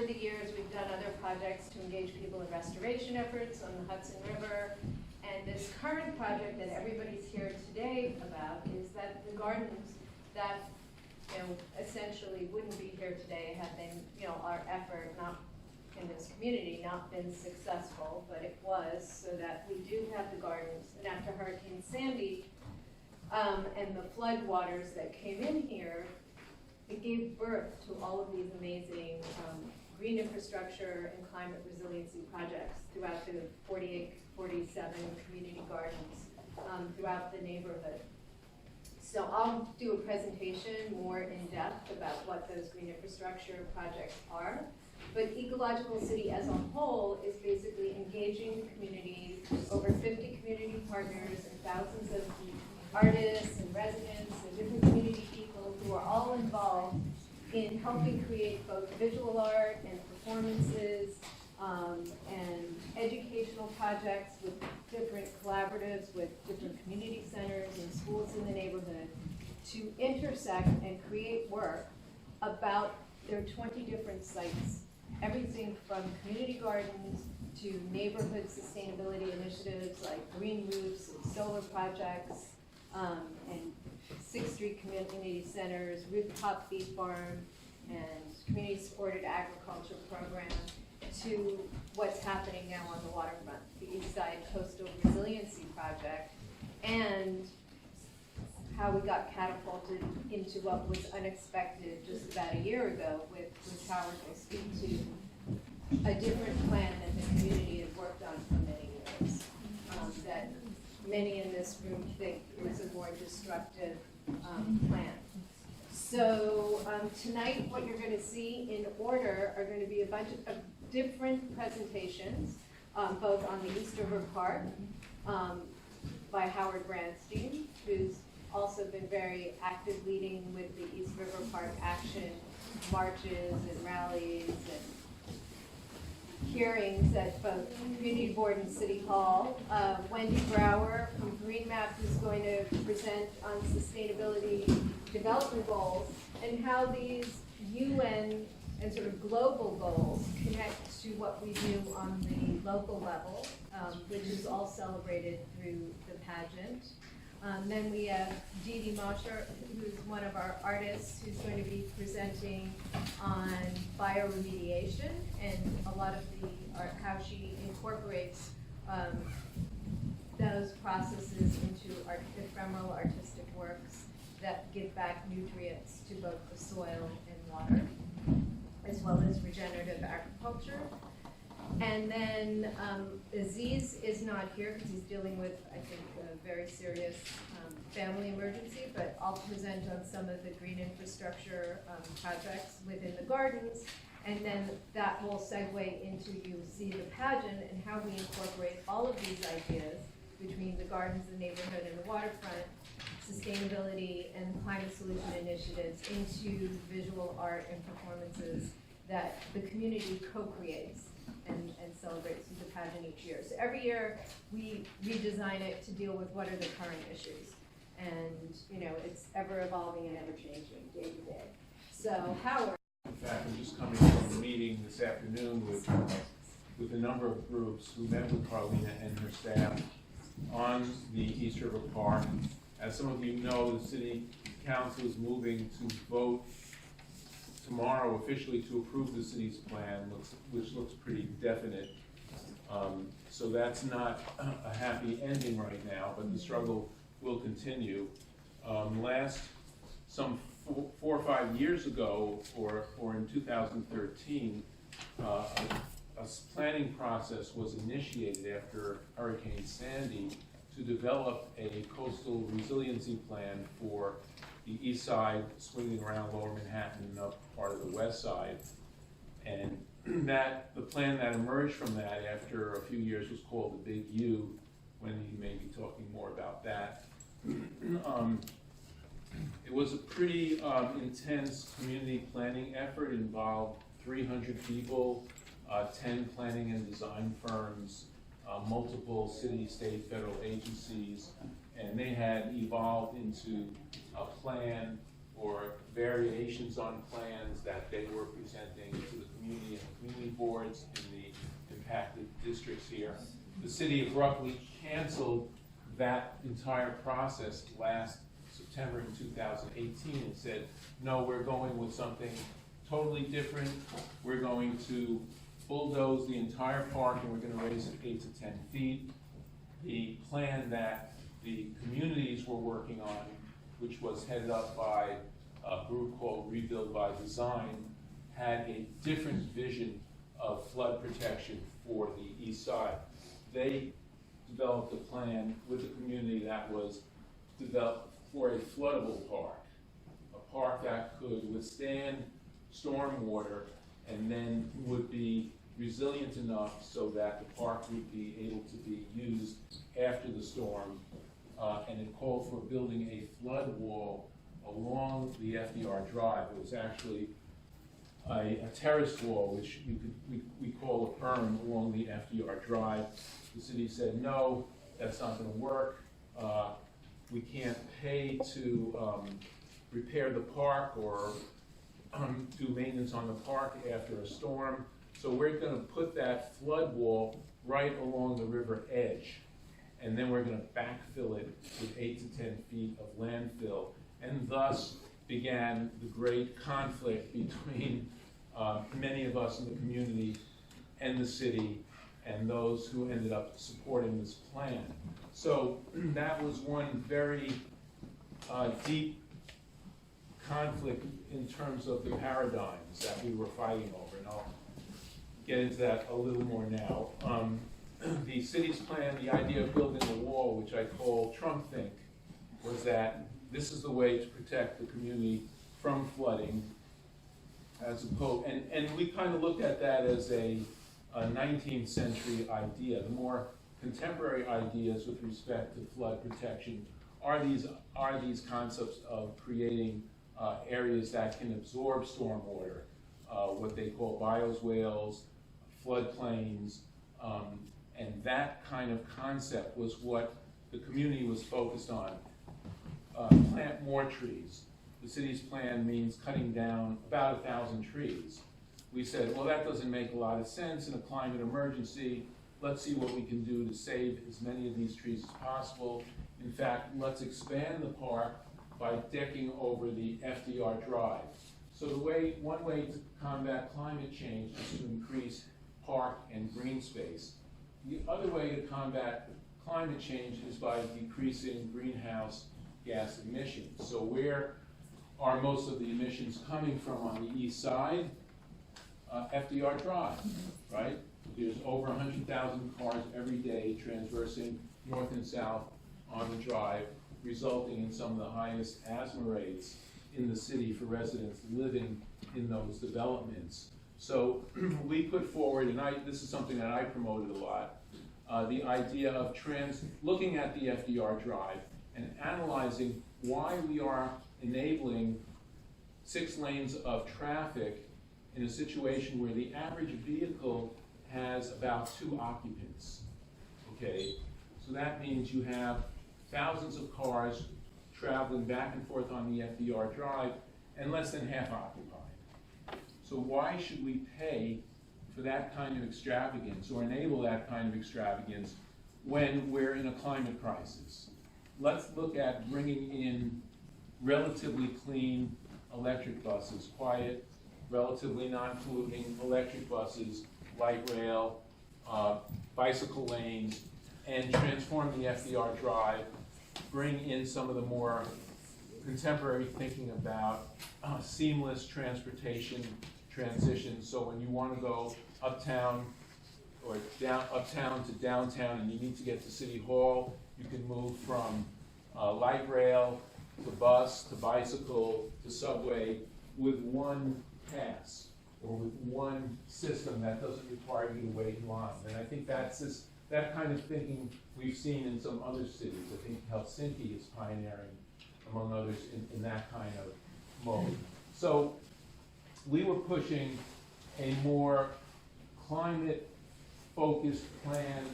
the years, we've done other projects to engage people in restoration efforts on the Hudson River. And this current project that everybody's here today about is that the gardens that, essentially wouldn't be here today had been, our effort not in this community not been successful, but it was, so that we do have the gardens. And after Hurricane Sandy and the flood waters that came in here, it gave birth to all of these amazing green infrastructure and climate resiliency projects throughout the 48, 47 community gardens throughout the neighborhood. So I'll do a presentation more in depth about what those green infrastructure projects are. But Ecological City as a whole is basically engaging communities, over 50 community partners and thousands of artists and residents and different community people who are all involved in helping create both visual art and performances and educational projects with different collaboratives with different community centers and schools in the neighborhood to intersect and create work about their 20 different sites. Everything from community gardens to neighborhood sustainability initiatives like green roofs and solar projects and 6th Street community centers, rooftop bee farm, and community supported agriculture program, to what's happening now on the waterfront, the East Side Coastal Resiliency Project, and how we got catapulted into what was unexpected just about a year ago, which Howard will speak to, a different plan that the community had worked on for many years, that many in this room think was a more destructive plan. So tonight what you're going to see in order are going to be a bunch of different presentations, both on the East River Park by Howard Branstein, who's also been very active leading with the East River Park action marches and rallies and hearings at both Community Board and City Hall. Wendy Brower from Green Map is going to present on sustainability development goals and how these UN and sort of global goals connect to what we do on the local level, which is all celebrated through the pageant. Then we have Dee Dee Mosher, who's one of our artists, who's going to be presenting on bioremediation and a lot of the art, how she incorporates those processes into ephemeral artistic works that give back nutrients to both the soil and water, as well as regenerative agriculture. And then Aziz is not here because he's dealing with, I think, a very serious family emergency, but I'll present on some of the green infrastructure projects within the gardens, and then that will segue into, you see the pageant and how we incorporate all of these ideas between the gardens, the neighborhood, and the waterfront, sustainability and climate solution initiatives into visual art and performances that the community co-creates and celebrates through the pageant each year. So every year we redesign it to deal with what are the current issues. And it's ever evolving and ever changing day to day. So Howard. In fact, I'm just coming from a meeting this afternoon with a number of groups who met with Carlina and her staff on the East River Park. As some of you know, the City Council is moving to vote tomorrow officially to approve the city's plan, which looks pretty definite. So that's not a happy ending right now, but the struggle will continue. Some 4 or 5 years ago, or in 2013, a planning process was initiated after Hurricane Sandy to develop a coastal resiliency plan for the east side, swinging around Lower Manhattan and up part of the west side. And the plan that emerged from that after a few years was called the Big U. Wendy may be talking more about that. It was a pretty intense community planning effort. It involved 300 people, 10 planning and design firms, multiple city, state, federal agencies, and they had evolved into a plan or variations on plans that they were presenting to the community and the community boards in the impacted districts here. The city abruptly canceled that entire process last September in 2018 and said, no, we're going with something totally different. We're going to bulldoze the entire park and we're going to raise it 8 to 10 feet. The plan that the communities were working on, which was headed up by a group called Rebuild by Design, had a different vision of flood protection for the east side. They developed a plan with the community that was developed for a floodable park, a park that could withstand storm water and then would be resilient enough so that the park would be able to be used after the storm. And it called for building a flood wall along the FDR Drive. It was actually a terrace wall, which we call a berm along the FDR Drive. The city said, no, that's not going to work. We can't pay to repair the park or do maintenance on the park after a storm. So we're going to put that flood wall right along the river edge. And then we're going to backfill it with 8 to 10 feet of landfill. And thus began the great conflict between many of us in the community and the city and those who ended up supporting this plan. So that was one very deep conflict in terms of the paradigms that we were fighting over. And I'll get into that a little more now. The city's plan, the idea of building a wall, which I call Trump think, was that this is the way to protect the community from flooding, as opposed, and we kind of looked at that as a 19th century idea. The more contemporary ideas with respect to flood protection are these concepts of creating areas that can absorb stormwater, what they call bioswales, floodplains, and that kind of concept was what the community was focused on. Plant more trees. The city's plan means cutting down about 1,000 trees. We said, well, that doesn't make a lot of sense in a climate emergency. Let's see what we can do to save as many of these trees as possible. In fact, let's expand the park by decking over the FDR Drive. So one way to combat climate change is to increase park and green space. The other way to combat climate change is by decreasing greenhouse gas emissions. So where are most of the emissions coming from on the east side? FDR Drive, right? There's over 100,000 cars every day transversing north and south on the drive, resulting in some of the highest asthma rates in the city for residents living in those developments. So we put forward, and this is something that I promoted a lot, the idea of looking at the FDR Drive and analyzing why we are enabling 6 lanes of traffic in a situation where the average vehicle has about 2 occupants. Okay, so that means you have thousands of cars traveling back and forth on the FDR Drive and less than half occupied. So why should we pay for that kind of extravagance or enable that kind of extravagance when we're in a climate crisis? Let's look at bringing in relatively clean electric buses, quiet, relatively non-polluting electric buses, light rail, bicycle lanes, and transform the FDR Drive, bring in some of the more contemporary thinking about seamless transportation transitions. So when you want to go uptown or uptown to downtown and you need to get to City Hall, you can move from light rail to bus to bicycle to subway with one pass or with one system that doesn't require you to wait in line. And I think that kind of thinking we've seen in some other cities. I think Helsinki is pioneering, among others, in that kind of mode. So we were pushing a more climate-focused plan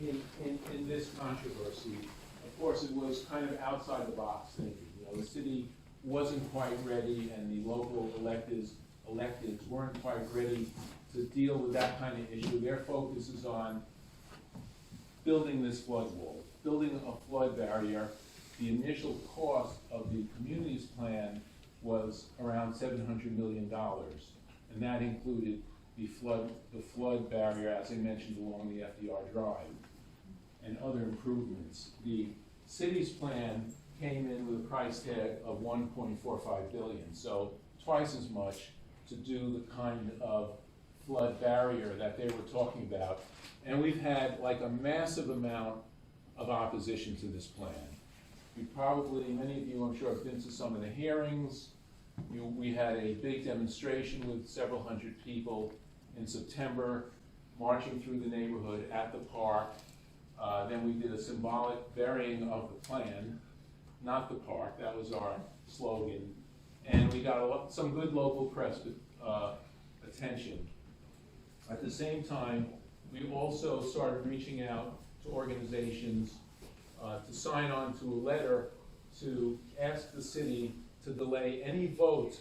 in this controversy. Of course, it was kind of outside the box thinking. The city wasn't quite ready, and the local electeds weren't quite ready to deal with that kind of issue. Their focus is on building this flood wall, building a flood barrier. The initial cost of the community's plan was around $700 million, and that included the flood barrier, as I mentioned, along the FDR Drive, and other improvements. The city's plan came in with a price tag of $1.45 billion, so twice as much to do the kind of flood barrier that they were talking about. And we've had like a massive amount of opposition to this plan. Many of you, I'm sure, have been to some of the hearings. We had a big demonstration with several hundred people in September, marching through the neighborhood at the park. Then we did a symbolic burying of the plan, not the park. That was our slogan. And we got some good local press attention. At the same time, we also started reaching out to organizations to sign on to a letter to ask the city to delay any vote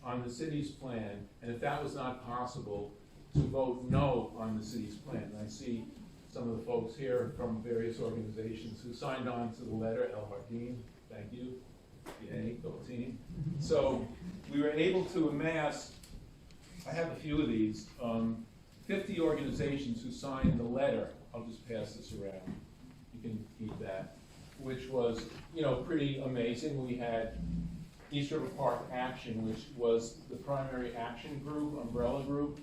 on the city's plan, and if that was not possible, to vote no on the city's plan. And I see some of the folks here from various organizations who signed on to the letter. El Jardín, thank you. Yay, go team. So we were able to amass, I have a few of these, 50 organizations who signed the letter. I'll just pass this around. You can keep that, which was, pretty amazing. We had East River Park Action, which was the primary action group, umbrella group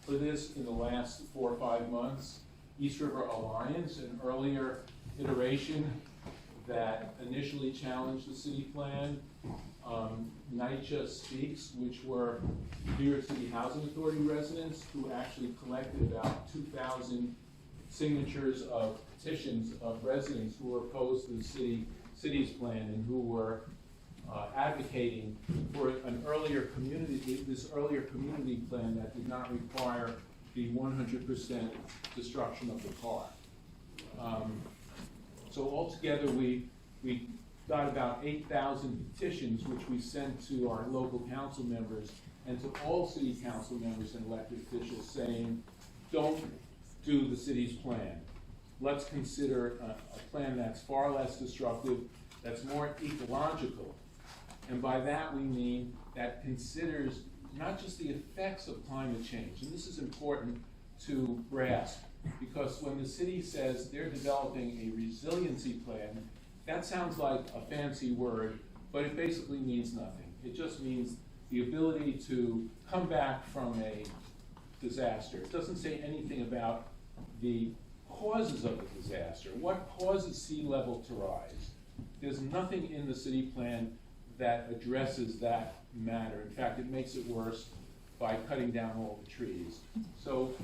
for this in the last 4 or 5 months. East River Alliance, an earlier iteration that initially challenged the city plan. NYCCGC Speaks, which were New York City Housing Authority residents who actually collected about 2,000 signatures of petitions of residents who were opposed to the city's plan and who were advocating for this earlier community plan that did not require the 100% destruction of the park. So altogether, we got about 8,000 petitions, which we sent to our local council members and to all city council members and elected officials, saying, don't do the city's plan. Let's consider a plan that's far less destructive, that's more ecological. And by that we mean that considers not just the effects of climate change, and this is important to grasp, because when the city says they're developing a resiliency plan, that sounds like a fancy word, but it basically means nothing. It just means the ability to come back from a disaster. It doesn't say anything about the causes of the disaster. What causes sea level to rise? There's nothing in the city plan that addresses that matter. In fact, it makes it worse by cutting down all the trees. So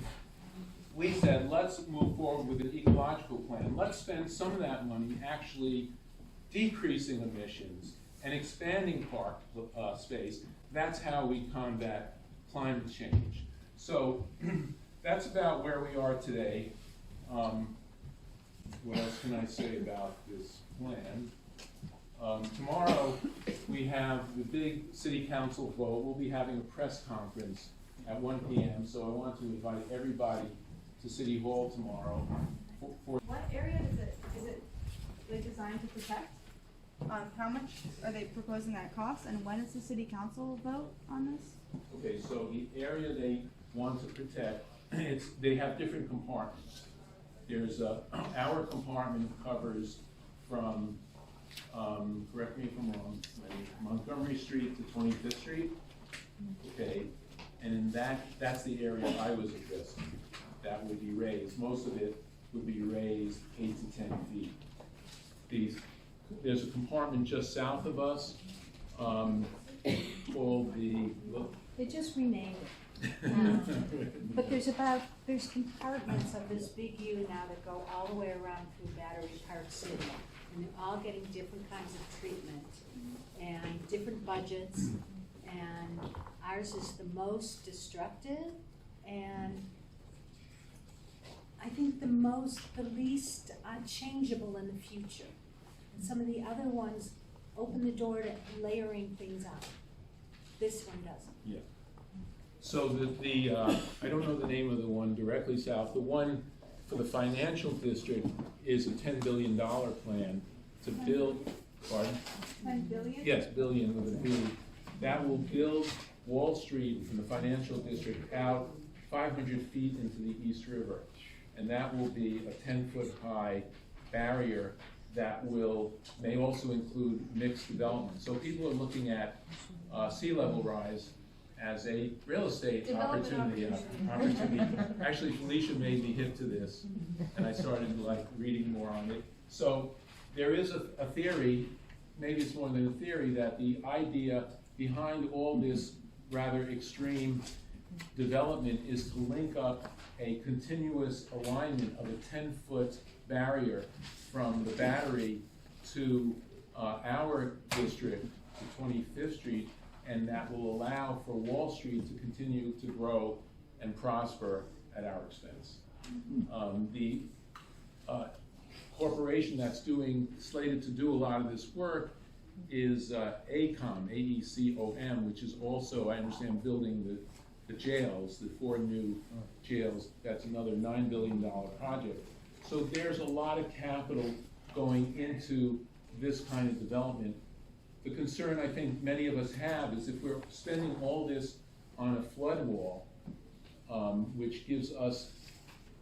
we said, let's move forward with an ecological plan. Let's spend some of that money actually decreasing emissions and expanding park space. That's how we combat climate change. So that's about where we are today. What else can I say about this plan? Tomorrow we have the big city council vote. We'll be having a press conference at 1 p.m. So I want to invite everybody to City Hall tomorrow. What area is it like designed to protect? How much are they proposing that cost, and when is the city council vote on this? Okay, so the area they want to protect, they have different compartments. There's our compartment covers from, correct me if I'm wrong, Montgomery Street to 25th Street. Okay, and in that's the area I was addressing. That would be raised. Most of it would be raised 8 to 10 feet. There's a compartment just south of us called the. They just renamed it. But there's compartments of this big U now that go all the way around through Battery Park City. And they're all getting different kinds of treatment and different budgets. And ours is the most destructive and I think the least unchangeable in the future. And some of the other ones open the door to layering things on. This one doesn't. Yeah. So I don't know the name of the one directly south. The one for the financial district is a $10 billion plan to build, pardon? 10 billion? Yes, billion with a B. That will build Wall Street from the financial district out 500 feet into the East River. And that will be a 10-foot high barrier that may also include mixed development. So people are looking at sea level rise as a real estate Development opportunity. Actually, Felicia made me hip to this, and I started reading more on it. So there is a theory, maybe it's more than a theory, that the idea behind all this rather extreme development is to link up a continuous alignment of a 10-foot barrier from the Battery to our district, to 25th Street, and that will allow for Wall Street to continue to grow and prosper at our expense. The corporation that's slated to do a lot of this work is AECOM, A-E-C-O-M, which is also, I understand, building the jails, the 4 new jails. That's another $9 billion project. So there's a lot of capital going into this kind of development. The concern I think many of us have is if we're spending all this on a flood wall, which gives us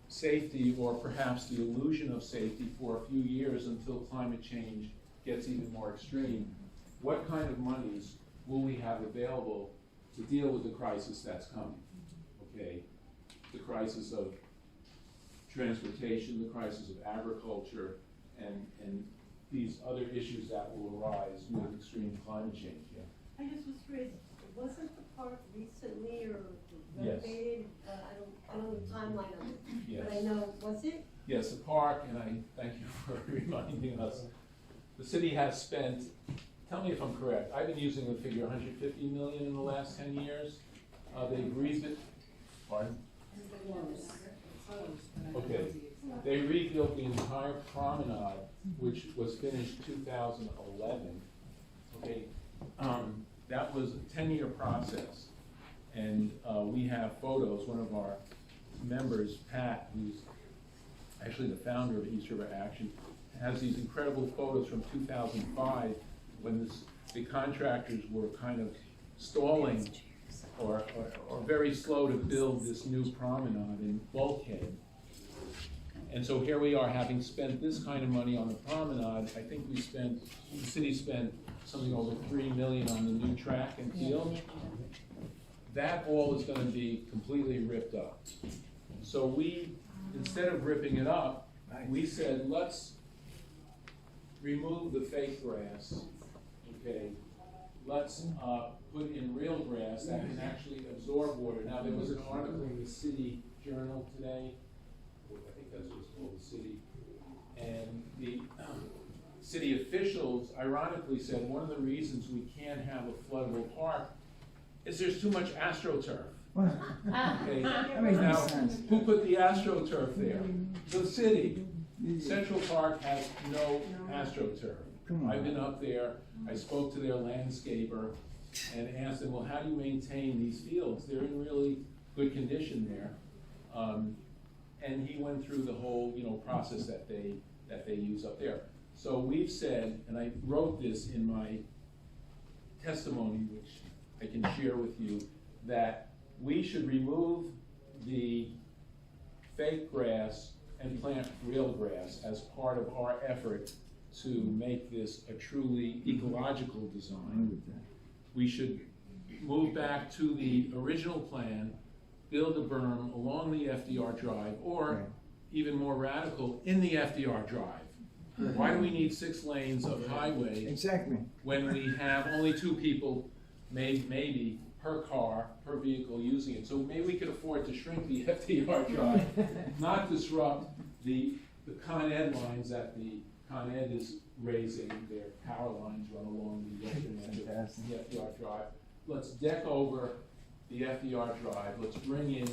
safety or perhaps the illusion of safety for a few years until climate change gets even more extreme, what kind of monies will we have available to deal with the crisis that's coming? Okay, the crisis of transportation, the crisis of agriculture, and these other issues that will arise with extreme climate change. Yeah. I just was curious, wasn't the park recently or Yes. renovated? I don't know the timeline of it, Yes. but I know, was it? Yes, the park, and I thank you for reminding us. The city has spent, tell me if I'm correct, I've been using the figure 150 million in the last 10 years. They've rebuilt, pardon? Okay, they rebuilt the entire promenade, which was finished 2011. Okay, that was a 10-year process, and we have photos. One of our members, Pat, who's actually the founder of East River Action, has these incredible photos from 2005 when the contractors were kind of stalling or very slow to build this new promenade in bulkhead. And so here we are, having spent this kind of money on the promenade. I think the city spent something over $3 million on the new track and field. That all is going to be completely ripped up. So we, instead of ripping it up, we said, let's remove the fake grass, okay? Let's put in real grass that can actually absorb water. Now, there was an article in the City Journal today, I think that's what it's called, the City, and the city officials ironically said one of the reasons we can't have a floodable park is there's too much AstroTurf. Okay. That makes no Now, sense. who put the AstroTurf there? The city. Central Park has no AstroTurf. Come on. I've been up there, I spoke to their landscaper and asked them, well, how do you maintain these fields? They're in really good condition there. And he went through the whole, process that they use up there. So we've said, and I wrote this in my testimony, which I can share with you, that we should remove the fake grass and plant real grass as part of our effort to make this a truly ecological design. We should move back to the original plan, build a berm along the FDR Drive, or even more radical, in the FDR Drive. Why do we need 6 lanes of highway Exactly. when we have only 2 people, maybe per car, per vehicle using it? So maybe we could afford to shrink the FDR Drive, not disrupt the Con Ed lines that the Con Ed is raising. Their power lines run along the western end of the FDR Drive. Let's deck over the FDR Drive. Let's bring in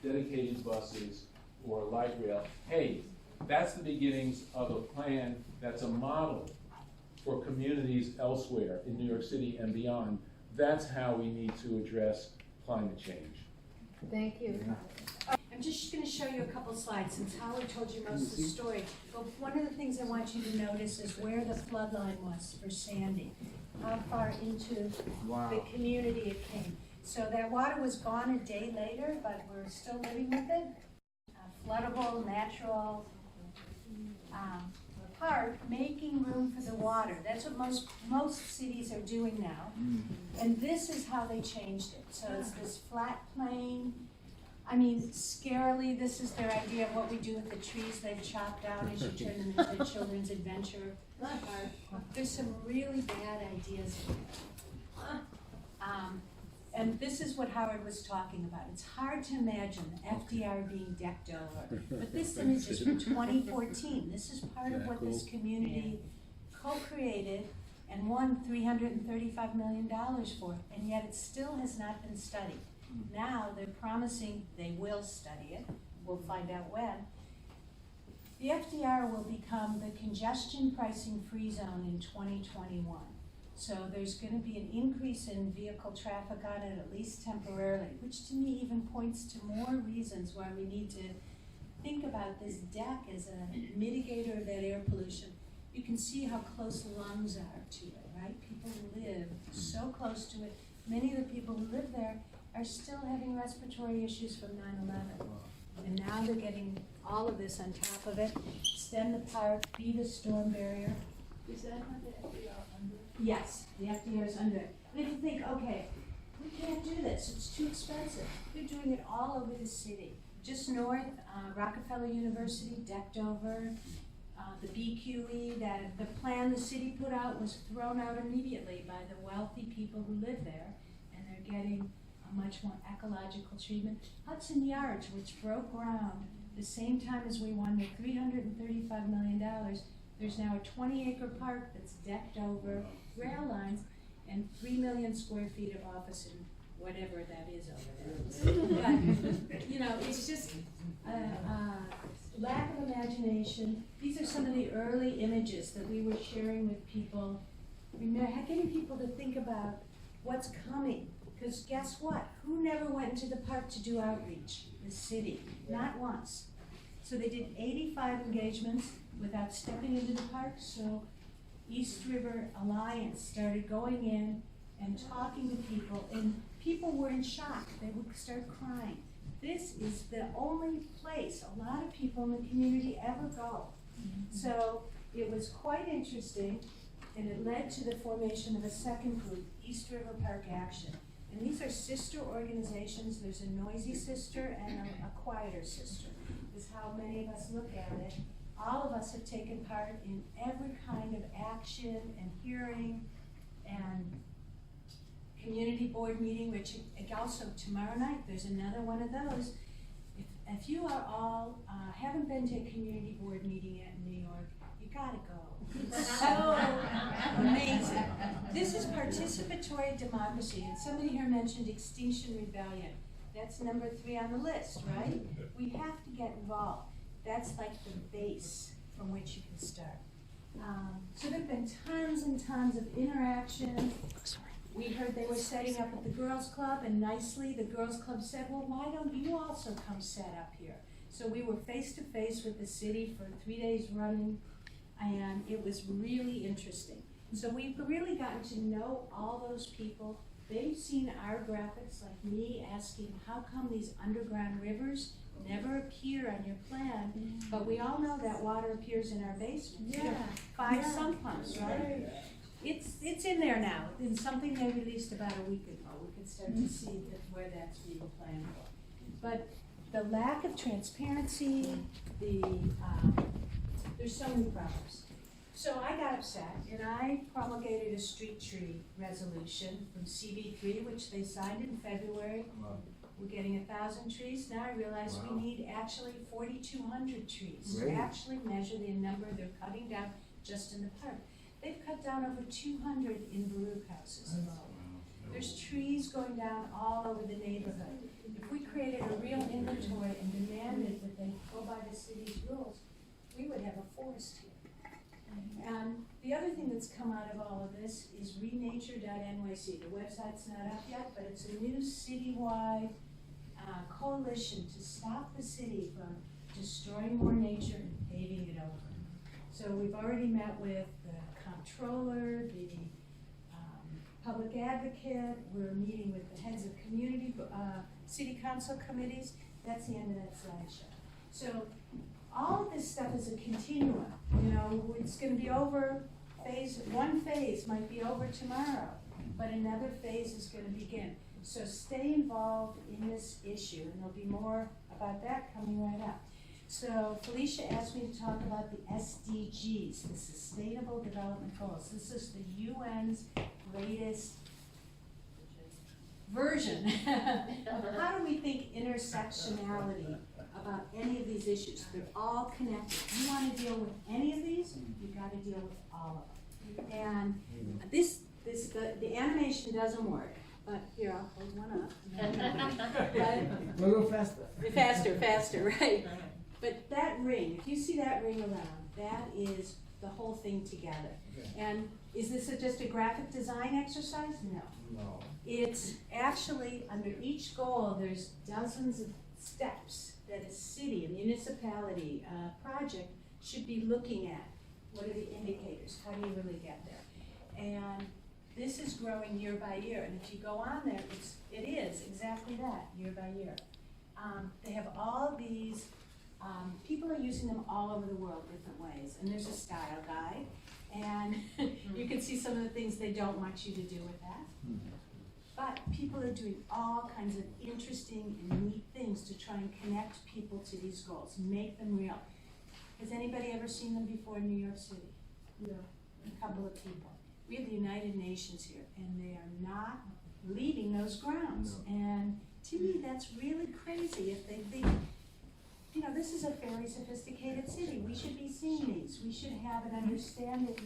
dedicated buses or light rail. Hey, that's the beginnings of a plan that's a model for communities elsewhere in New York City and beyond. That's how we need to address climate change. Thank you. I'm just gonna show you a couple slides, since Howard told you most of the story. But one of the things I want you to notice is where the flood line was for Sandy, how far into the community it came. So that water was gone a day later, but we're still living with it. Floodable, natural park, making room for the water. That's what most cities are doing now. And this is how they changed it. So it's this flat plain. I mean, scarily, this is their idea of what we do with the trees they've chopped out as you turn them into children's adventure park. There's some really bad ideas in there. And this is what Howard was talking about. It's hard to imagine FDR being decked over. But this image is from 2014. This is part of what this community co-created and won $335 million for, and yet it still has not been studied. Now they're promising they will study it. We'll find out when. The FDR will become the congestion pricing free zone in 2021. So there's going to be an increase in vehicle traffic on it, at least temporarily, which to me even points to more reasons why we need to think about this deck as a mitigator of that air pollution. You can see how close lungs are to it, right? People live so close to it. Many of the people who live there are still having respiratory issues from 9/11. And now they're getting all of this on top of it. Extend the park, be the storm barrier. Is that how the FDR under? Yes, the FDR is under it. And if you think, okay, we can't do this, it's too expensive. They're doing it all over the city. Just north, Rockefeller University decked over. The BQE, the plan the city put out was thrown out immediately by the wealthy people who live there, and they're getting a much more ecological treatment. Hudson Yards, which broke ground the same time as we won the $335 million, there's now a 20-acre park that's decked over, rail lines, and 3 million square feet of office and whatever that is over there. But, you know, it's just lack of imagination. These are some of the early images that we were sharing with people. Getting people to think about what's coming. Because guess what? Who never went into the park to do outreach? The city. Not once. So they did 85 engagements without stepping into the park. So East River Alliance started going in and talking to people, and people were in shock. They would start crying. This is the only place a lot of people in the community ever go. So it was quite interesting, and it led to the formation of a second group, East River Park Action. And these are sister organizations. There's a noisy sister and a quieter sister, is how many of us look at it. All of us have taken part in every kind of action and hearing and community board meeting, which also tomorrow night, there's another one of those. If you are all, haven't been to a community board meeting yet in New York, you gotta go. It's so amazing. This is participatory democracy, and somebody here mentioned Extinction Rebellion. That's number 3 on the list, right? We have to get involved. That's like the base from which you can start. So there have been tons and tons of interaction. We heard they were setting up at the Girls Club, and nicely the Girls Club said, well, why don't you also come set up here? So we were face to face with the city for 3 days running, and it was really interesting. So we've really gotten to know all those people. They've seen our graphics, like me asking, how come these underground rivers never appear on your plan? But we all know that water appears in our basement. Yeah. 5 sump pumps, right? It's in there now. It's something they released about a week ago. We could start to see where that's being planned for. But the lack of transparency, there's so many problems. So I got upset, and I promulgated a street tree resolution from CB3, which they signed in February. Wow. We're getting 1,000 trees. Now I realize we need actually 4,200 trees to Great. actually measure the number they're cutting down just in the park. They've cut down over 200 in Baruch houses alone. There's trees going down all over the neighborhood. If we created a real inventory and demanded that they go by the city's rules, we would have a forest here. And the other thing that's come out of all of this is renature.nyc. The website's not up yet, but it's a new citywide coalition to stop the city from destroying more nature and paving it over. So we've already met with the comptroller, the public advocate, we're meeting with the heads of community, city council committees. That's the end of that slideshow. So all of this stuff is a continuum. You know, it's gonna be over one phase might be over tomorrow, but another phase is gonna begin. So stay involved in this issue, and there'll be more about that coming right up. So Felicia asked me to talk about the SDGs, the Sustainable Development Goals. This is the UN's latest version of how do we think intersectionality about any of these issues. They're all connected. You want to deal with any of these, you've got to deal with all of them. And the animation doesn't work, but here, I'll hold one up. A little faster. Faster, right. But that ring, if you see that ring around, that is the whole thing together. Okay. And is this just a graphic design exercise? No. No. It's actually, under each goal, there's dozens of steps that a city, a municipality, a project should be looking at. What are the indicators? How do you really get there? And this is growing year by year, and if you go on there, it is exactly that, year by year. They have all these, people are using them all over the world different ways, and there's a style guide, and you can see some of the things they don't want you to do with that. But people are doing all kinds of interesting and neat things to try and connect people to these goals, make them real. Has anybody ever seen them before in New York City? No. A couple of people. We have the United Nations here, and they are not leaving those grounds. No. And to me, that's really crazy if they think, you know, this is a fairly sophisticated city. We should be seeing these. We should have an understanding,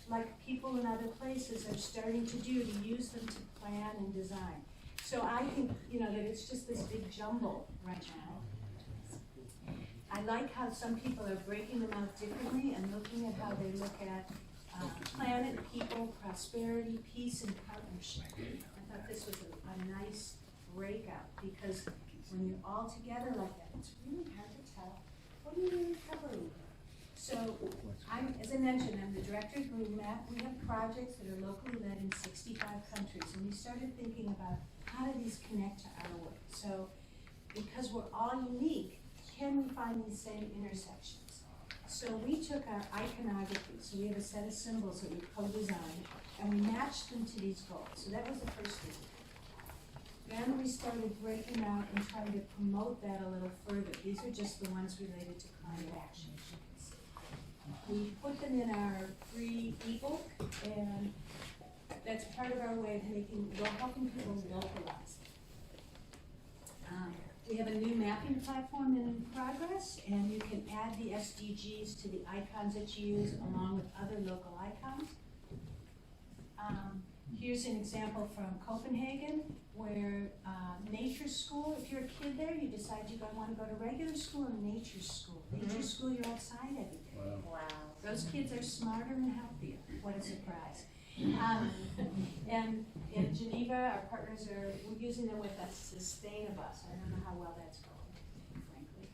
like people in other places are starting to do, to use them to plan and design. So I think, you know, that it's just this big jumble right now. I like how some people are breaking them out differently and looking at how they look at planet, people, prosperity, peace, and partnership. I thought this was a nice breakout, because when you're all together like that, it's really hard to tell what are you really covering. So, as I mentioned, I'm the director of GroupMap. We have projects that are locally led in 65 countries, and we started thinking about how do these connect to our work. So, because we're all unique, can we find these same intersections? So we took our iconography, so we have a set of symbols that we co-designed, and we matched them to these goals. So that was the first thing. Then we started breaking out and trying to promote that a little further. These are just the ones related to climate action, as you can see. We put them in our free ebook, and that's part of our way of helping people localize. We have a new mapping platform in progress, and you can add the SDGs to the icons that you use along with other local icons. Here's an example from Copenhagen, where nature school, if you're a kid there, you decide you want to go to regular school or nature school. Nature school, you're outside every day. Wow. Those kids are smarter and healthier. What a surprise. And in Geneva, our partners we're using them with us, Sustainabus. I don't know how well that's going, frankly.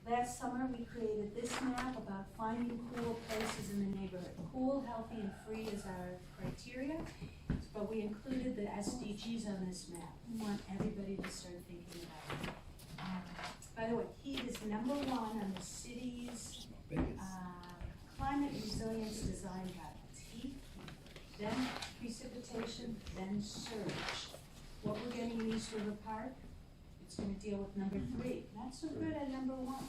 Last summer, we created this map about finding cool places in the neighborhood. Cool, healthy, and free is our criteria, but we included the SDGs on this map. We want everybody to start thinking about it. By the way, heat is #1 on the city's climate resilience design guidelines. Heat, then precipitation, then surge. What we're getting in East River Park, it's going to deal with #3. Not so good at #1.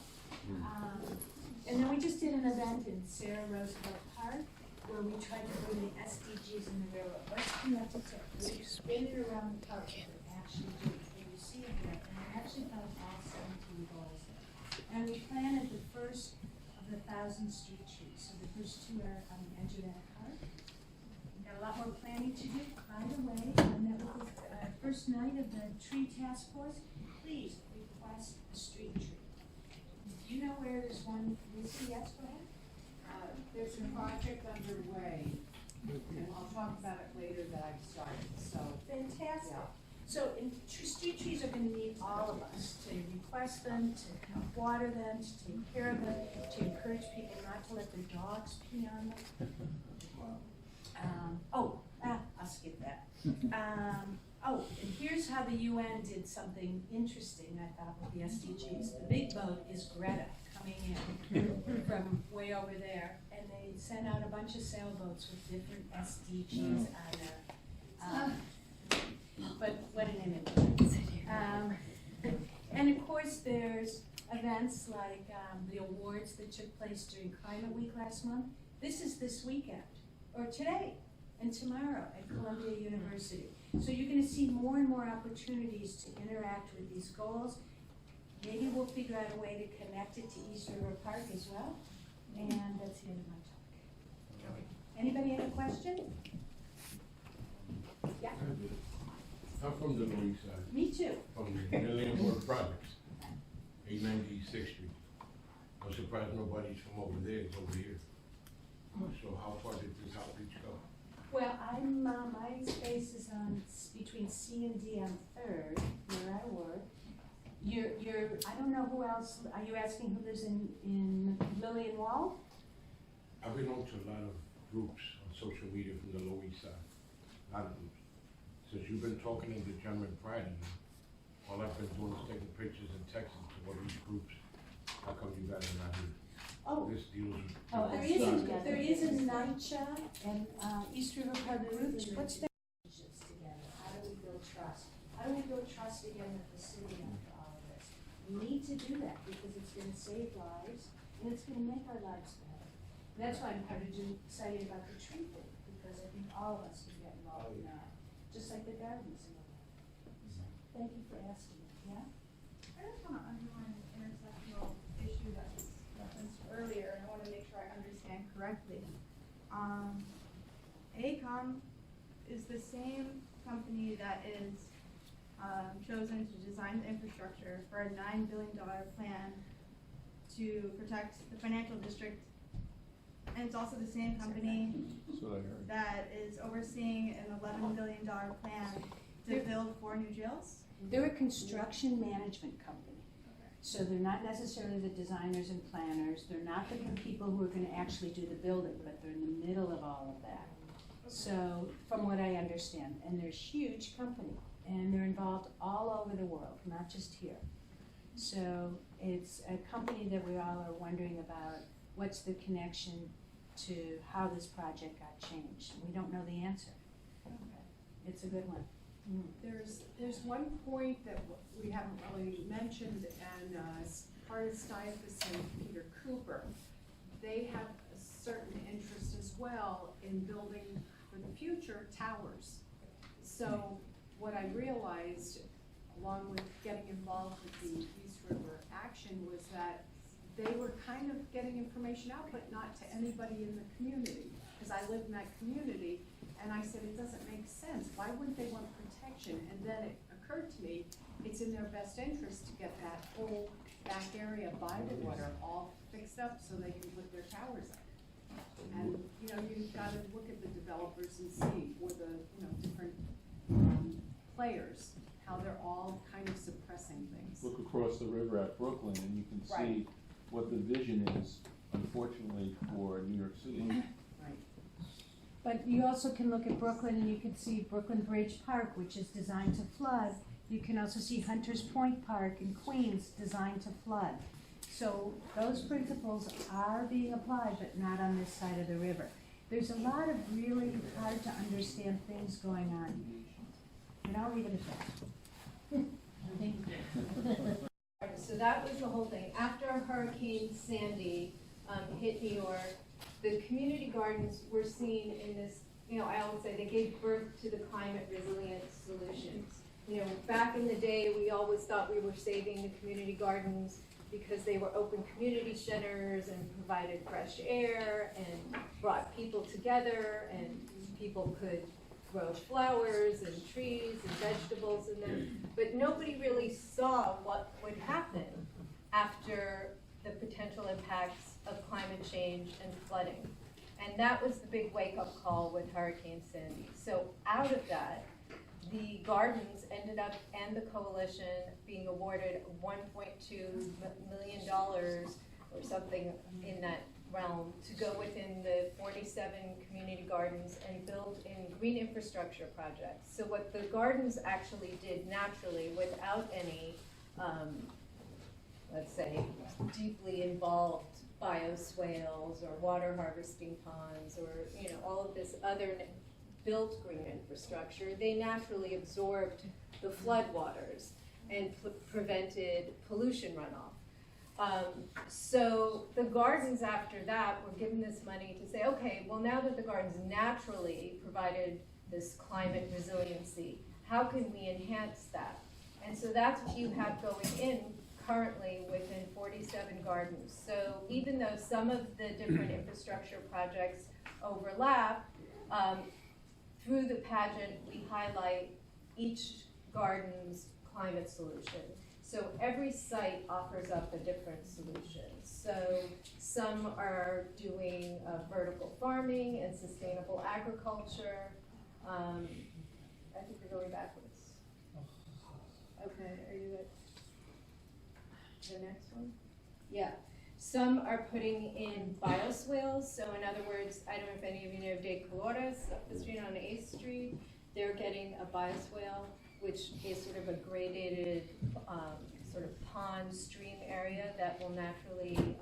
And then we just did an event in Sarah Roosevelt Park where we tried to bring the SDGs in the railroad. What's connected to it? We spin it around the park with action do. And you see it there. And we actually found all 17 goals there. And we planted the first of the 1,000 street trees. So the first 2 are on the edge of that park. We've got a lot more planning to do. By the way, I met with the first night of the tree task force. Please request a street tree. Do you know where there's one? Lucy, yes, go ahead. There's a project underway, and I'll talk about it later that I've started, so. Fantastic. Yeah. So, street trees are gonna need all of us to request them, to water them, to take care of them, to encourage people not to let their dogs pee on them. I'll skip that. And here's how the UN did something interesting, I thought, with the SDGs. The big boat is Greta coming in from way over there, and they sent out a bunch of sailboats with different SDGs on them. But what an image. And of course, there's events like the awards that took place during Climate Week last month. This is this weekend, or today and tomorrow at Columbia University. So you're gonna see more and more opportunities to interact with these goals. Maybe we'll figure out a way to connect it to East River Park as well. And that's the end of my talk. Anybody have a question? Yeah, I'm from the Loisaida, me too. from the Million Water Projects, 896th Street. I'm surprised nobody's from over there, it's over here. So how far did this outreach go? Well, my space is on, between C and D on Third, where I work. I don't know who else, are you asking who lives in Lillian Wall? I belong to a lot of groups on social media from the Lower East Side, a lot of groups. Since you've been talking to the gentleman prior to me, all I've been doing is taking pictures and texting to all these groups. How come you guys are not here? Oh, This deals with. there is a NYCCGC and East River Park groups. What's their relationships together? How do we build trust? How do we build trust again with the city after all of this? We need to do that because it's gonna save lives and it's gonna make our lives better. And that's why I'm excited about the tree thing, because I think all of us can get involved in that, just like the gardens and all that. So, thank you for asking, yeah? I just want to underline an intersectional issue that was referenced earlier, and I want to make sure I understand correctly. AECOM is the same company that is chosen to design the infrastructure for a $9 billion plan to protect the financial district. And it's also the same company that is overseeing an $11 billion plan to build 4 new jails. They're a construction management company. So they're not necessarily the designers and planners, they're not the people who are gonna actually do the building, but they're in the middle of all of that. So, from what I understand, and they're a huge company, and they're involved all over the world, not just here. So, it's a company that we all are wondering about, what's the connection to how this project got changed? We don't know the answer. It's a good one. There's one point that we haven't really mentioned, and as part of Stiefus and Peter Cooper, they have a certain interest as well in building for the future towers. So what I realized, along with getting involved with the East River Action, was that they were kind of getting information out, but not to anybody in the community, because I live in that community. And I said, it doesn't make sense. Why wouldn't they want protection? And then it occurred to me, it's in their best interest to get that whole back area by the water all fixed up so they can put their towers up. And, you know, you've got to look at the developers and see, or the, you know, different players, how they're all kind of suppressing things. Look across the river at Brooklyn and you can see Right. what the vision is, unfortunately, for New York City. Right. But you also can look at Brooklyn and you can see Brooklyn Bridge Park, which is designed to flood. You can also see Hunters Point Park in Queens, designed to flood. So those principles are being applied, but not on this side of the river. There's a lot of really hard to understand things going on. And I'll leave it at that. Thank you. So that was the whole thing. After Hurricane Sandy hit New York, the community gardens were seen in this, you know, I always say they gave birth to the climate resilient solutions. You know, back in the day, we always thought we were saving the community gardens because they were open community centers and provided fresh air and brought people together, and people could grow flowers and trees and vegetables in them. But nobody really saw what would happen after the potential impacts of climate change and flooding. And that was the big wake-up call with Hurricane Sandy. So out of that, the gardens ended up, and the coalition, being awarded $1.2 million or something in that realm to go within the 47 community gardens and build in green infrastructure projects. So what the gardens actually did naturally, without any, let's say, deeply involved bioswales or water harvesting ponds or, you know, all of this other built green infrastructure, they naturally absorbed the floodwaters and prevented pollution runoff. So the gardens after that were given this money to say, okay, well, now that the gardens naturally provided this climate resiliency, how can we enhance that? And so that's what you have going in currently within 47 gardens. So even though some of the different infrastructure projects overlap, through the pageant, we highlight each garden's climate solution. So every site offers up a different solution. So some are doing vertical farming and sustainable agriculture. I think we're going backwards. Okay, are you at the next one? Yeah. Some are putting in bioswales. So in other words, I don't know if any of you know De Colores up the street on 8th Street. They're getting a bioswale, which is sort of a gradated sort of pond stream area that will naturally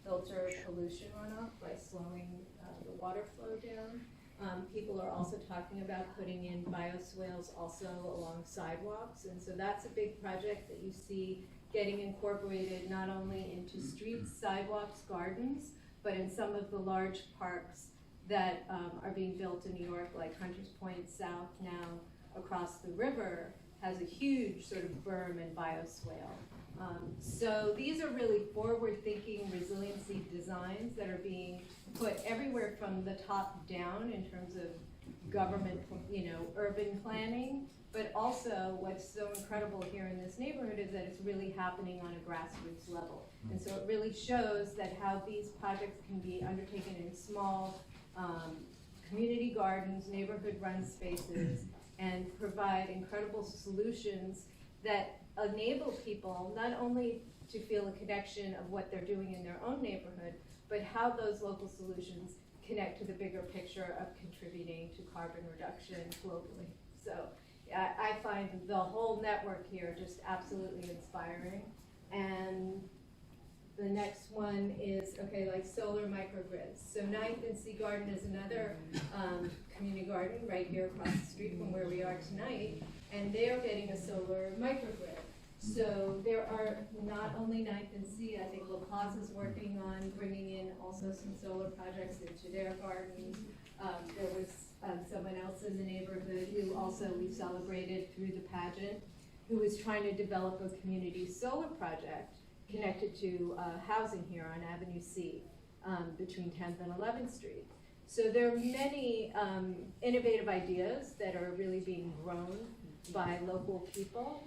filter pollution runoff by slowing the water flow down. People are also talking about putting in bioswales also along sidewalks, and so that's a big project that you see getting incorporated not only into streets, sidewalks, gardens, but in some of the large parks that are being built in New York, like Hunters Point South now across the river has a huge sort of berm and bioswale. So these are really forward-thinking resiliency designs that are being put everywhere from the top down in terms of government, you know, urban planning, but also what's so incredible here in this neighborhood is that it's really happening on a grassroots level. And so it really shows that how these projects can be undertaken in small community gardens, neighborhood-run spaces, and provide incredible solutions that enable people not only to feel a connection of what they're doing in their own neighborhood, but how those local solutions connect to the bigger picture of contributing to carbon reduction globally. So I find the whole network here just absolutely inspiring. And the next one is, okay, like solar microgrids. So 9th and C Garden is another community garden right here across the street from where we are tonight, and they're getting a solar microgrid. So there are not only 9th and C, I think La Plaza's working on bringing in also some solar projects into their gardens. There was someone else in the neighborhood who also we celebrated through the pageant, who was trying to develop a community solar project connected to housing here on Avenue C between 10th and 11th Street. So there are many innovative ideas that are really being grown by local people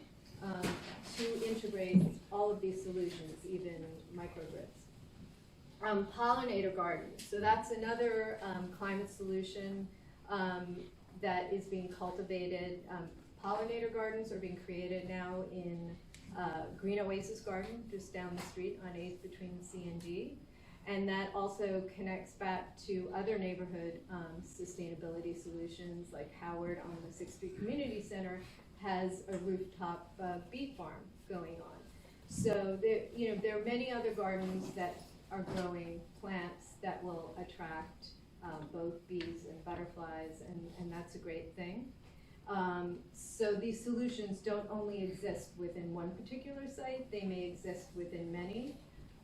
to integrate all of these solutions, even microgrids. Pollinator gardens. So that's another climate solution that is being cultivated. Pollinator gardens are being created now in Green Oasis Garden, just down the street on 8th between C and D. And that also connects back to other neighborhood sustainability solutions, like Howard on the 6th Street Community Center has a rooftop bee farm going on. So there are many other gardens that are growing plants that will attract both bees and butterflies, and that's a great thing. So these solutions don't only exist within one particular site, they may exist within many,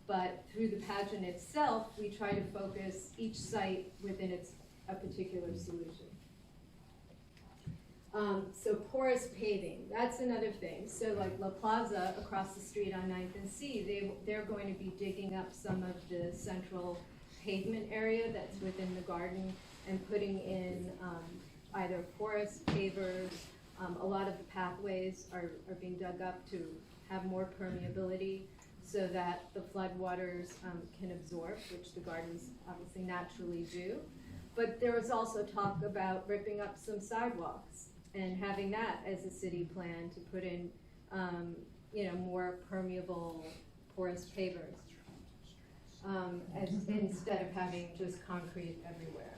but through the pageant itself, we try to focus each site within a particular solution. So porous paving, that's another thing. So like La Plaza across the street on 9th and C, they're going to be digging up some of the central pavement area that's within the garden and putting in either porous pavers. A lot of the pathways are being dug up to have more permeability. so that the floodwaters can absorb, which the gardens obviously naturally do. But there was also talk about ripping up some sidewalks and having that as a city plan to put in, more permeable porous pavers, instead of having just concrete everywhere.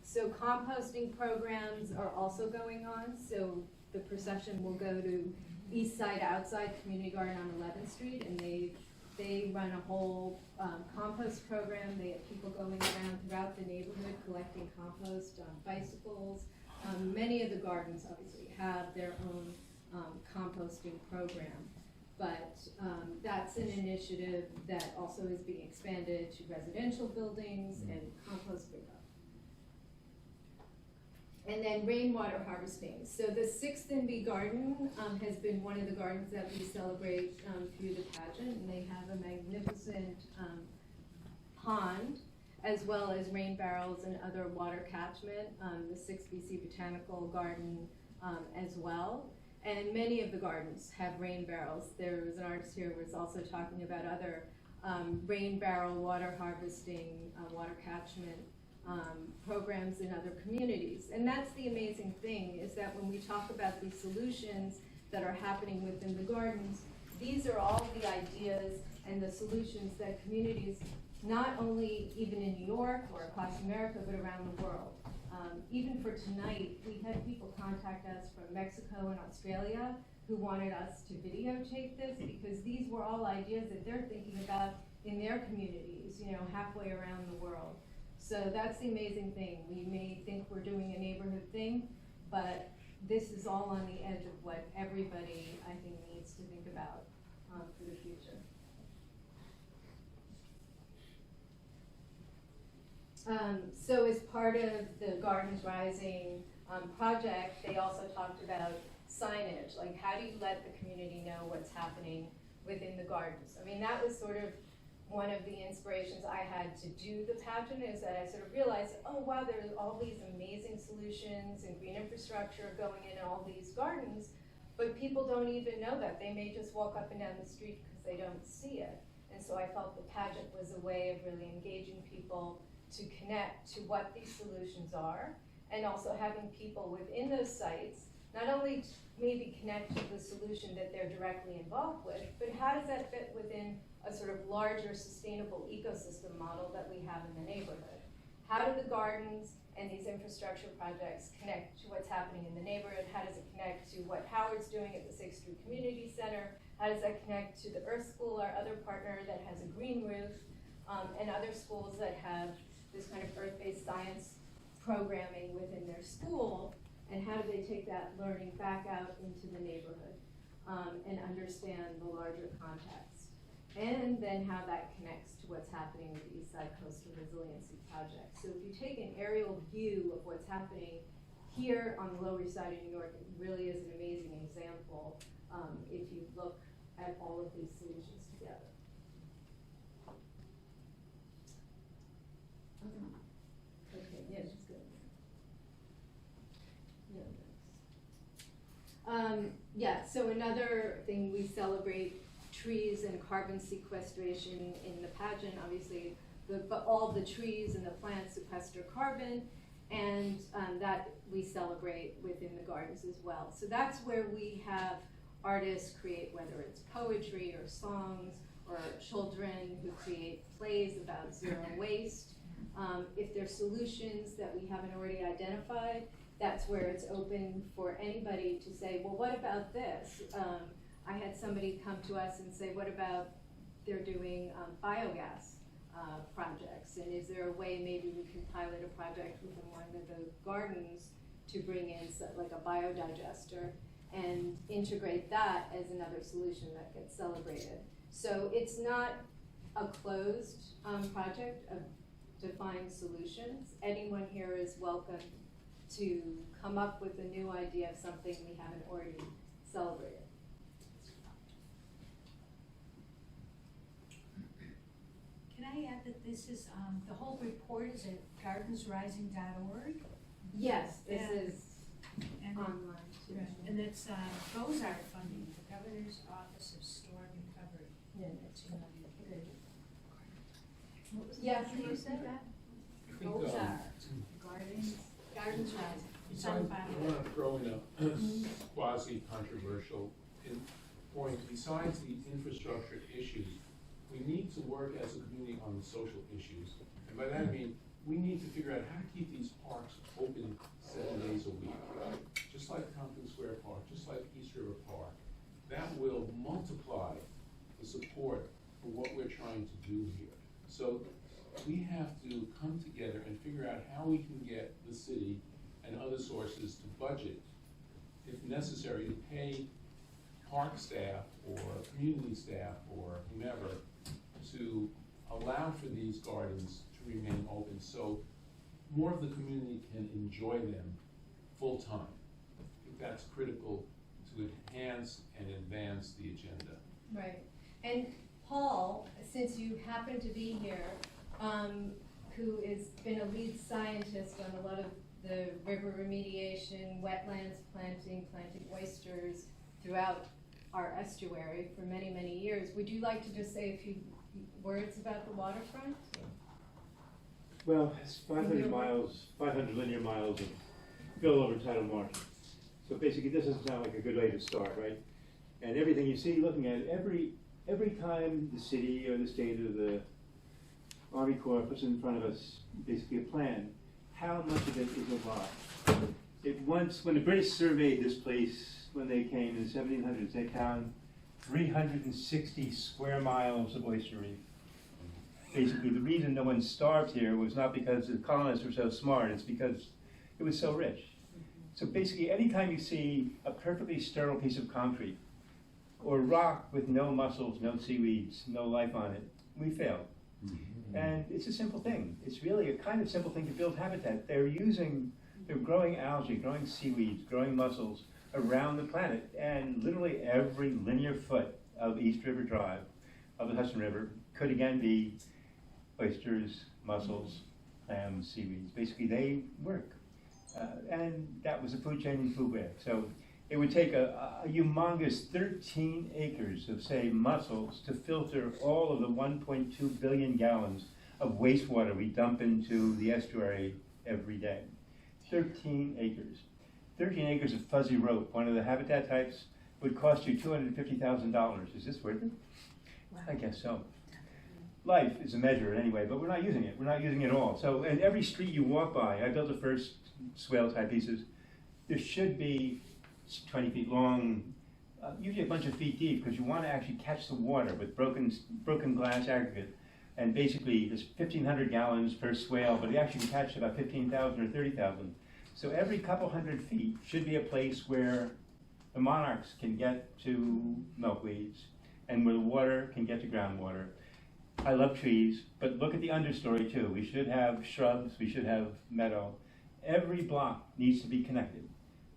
So composting programs are also going on. So the procession will go to East Side Outside Community Garden on 11th Street, and they run a whole compost program. They have people going around throughout the neighborhood collecting compost on bicycles. Many of the gardens obviously have their own composting program, but that's an initiative that also is being expanded to residential buildings and compost pickup. And then rainwater harvesting. So the 6th and B Garden has been one of the gardens that we celebrate through the pageant, and they have a magnificent pond, as well as rain barrels and other water catchment, the 6th BC Botanical Garden as well. And many of the gardens have rain barrels. There was an artist here who was also talking about other rain barrel water harvesting, water catchment programs in other communities. And that's the amazing thing, is that when we talk about these solutions that are happening within the gardens, these are all the ideas and the solutions that communities, not only even in New York or across America, but around the world. Even for tonight, we had people contact us from Mexico and Australia who wanted us to videotape this, because these were all ideas that they're thinking about in their communities, halfway around the world. So that's the amazing thing. We may think we're doing a neighborhood thing, but this is all on the edge of what everybody, I think, needs to think about for the future. So as part of the Gardens Rising project, they also talked about signage, like how do you let the community know what's happening within the gardens? I mean, that was sort of one of the inspirations I had to do the pageant, is that I sort of realized, oh wow, there's all these amazing solutions and green infrastructure going in all these gardens, but people don't even know that. They may just walk up and down the street because they don't see it. And so I felt the pageant was a way of really engaging people to connect to what these solutions are, and also having people within those sites not only maybe connect to the solution that they're directly involved with, but how does that fit within a sort of larger sustainable ecosystem model that we have in the neighborhood? How do the gardens and these infrastructure projects connect to what's happening in the neighborhood? How does it connect to what Howard's doing at the 6th Street Community Center? How does that connect to the Earth School, our other partner that has a green roof, and other schools that have this kind of earth-based science programming within their school? And how do they take that learning back out into the neighborhood and understand the larger context? And then how that connects to what's happening with the East Side Coastal Resiliency Project. So if you take an aerial view of what's happening here on the Lower East Side of New York, it really is an amazing example if you look at all of these solutions together. Okay, yeah, just go. So another thing, we celebrate trees and carbon sequestration in the pageant. Obviously, all the trees and the plants sequester carbon, and that we celebrate within the gardens as well. So that's where we have artists create, whether it's poetry or songs, or children who create plays about zero waste. If there's solutions that we haven't already identified, that's where it's open for anybody to say, well, what about this? I had somebody come to us and say, what about they're doing biogas projects? And is there a way maybe we can pilot a project within one of the gardens to bring in like a biodigester and integrate that as another solution that gets celebrated? So it's not a closed project of defined solutions. Anyone here is welcome to come up with a new idea of something we haven't already celebrated. Can I add that this is, the whole report is at gardensrising.org? Yes, this And- is And, online too. right, and it's Bozart funding, the Governor's Office of Storm Recovery. Yeah, can you say that? I think, Those are Gardens. gardens rising. besides, I want to throw in a quasi-controversial point. Besides the infrastructure issues, we need to work as a community on the social issues. And by that I mean, we need to figure out how to keep these parks open 7 days a week. Just like Tompkins Square Park, just like East River Park. That will multiply the support for what we're trying to do here. So we have to come together and figure out how we can get the city and other sources to budget, if necessary, to pay park staff or community staff or whomever to allow for these gardens to remain open so more of the community can enjoy them full-time. I think that's critical to enhance and advance the agenda. Right. And Paul, since you happen to be here, who has been a lead scientist on a lot of the river remediation, wetlands planting oysters throughout our estuary for many, many years, would you like to just say a few words about the waterfront? Well, it's 500 miles, 500 linear miles of fill over tidal marsh. So basically, this doesn't sound like a good way to start, right? And everything you see, looking at it, every time the city or the state or the Army Corps puts in front of us basically a plan, how much of it is a lot? When the British surveyed this place, when they came in the 1700s, they found 360 square miles of oyster reef. Basically, the reason no one starved here was not because the colonists were so smart, it's because it was so rich. So basically, anytime you see a perfectly sterile piece of concrete, or rock with no mussels, no seaweeds, no life on it, we failed. And it's a simple thing. It's really a kind of simple thing to build habitat. They're growing algae, growing seaweeds, growing mussels around the planet, and literally every linear foot of East River Drive, of the Hudson River, could again be oysters, mussels, clams, seaweeds. Basically, they work. And that was a food chain and food web. So it would take a humongous 13 acres of, say, mussels to filter all of the 1.2 billion gallons of wastewater we dump into the estuary every day. 13 acres. 13 acres of fuzzy rope, one of the habitat types, would cost you $250,000. Is this worth it? Wow. I guess so. Life is a measure anyway, but we're not using it. We're not using it at all. So in every street you walk by, I built the first swale type pieces, there should be 20 feet long, usually a bunch of feet deep, because you want to actually catch the water with broken glass aggregate. And basically, there's 1,500 gallons per swale, but you actually can catch about 15,000 or 30,000. So every couple hundred feet should be a place where the monarchs can get to milkweeds and where the water can get to groundwater. I love trees, but look at the understory too. We should have shrubs, we should have meadow. Every block needs to be connected.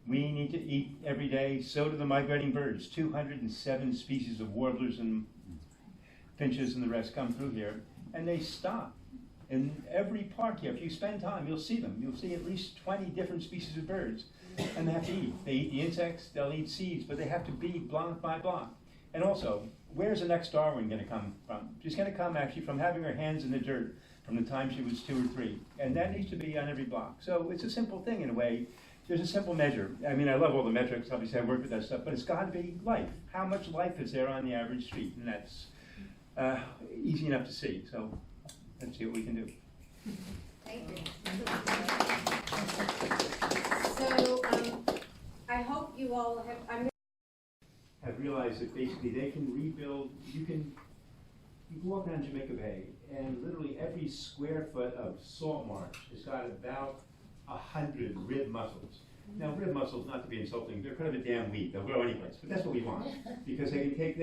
We need to eat every day, so do the migrating birds. 207 species of warblers and finches and the rest come through here, and they stop. In every park here, if you spend time, you'll see them. You'll see at least 20 different species of birds, and they have to eat. They eat the insects, they'll eat seeds, but they have to be block by block. And also, where's the next Darwin going to come from? She's going to come actually from having her hands in the dirt from the time she was 2 or 3, and that needs to be on every block. So it's a simple thing in a way. There's a simple measure. I mean, I love all the metrics. Obviously, I work with that stuff, but it's got to be life. How much life is there on the average street? And that's easy enough to see. So let's see what we can do. Thank you. So I hope you all have realized that basically they can rebuild. You can walk down Jamaica Bay, and literally every square foot of salt marsh has got about 100 rib mussels. Now, rib mussels, not to be insulting, they're kind of a damn weed. They'll grow anyplace, but that's what we want because they can take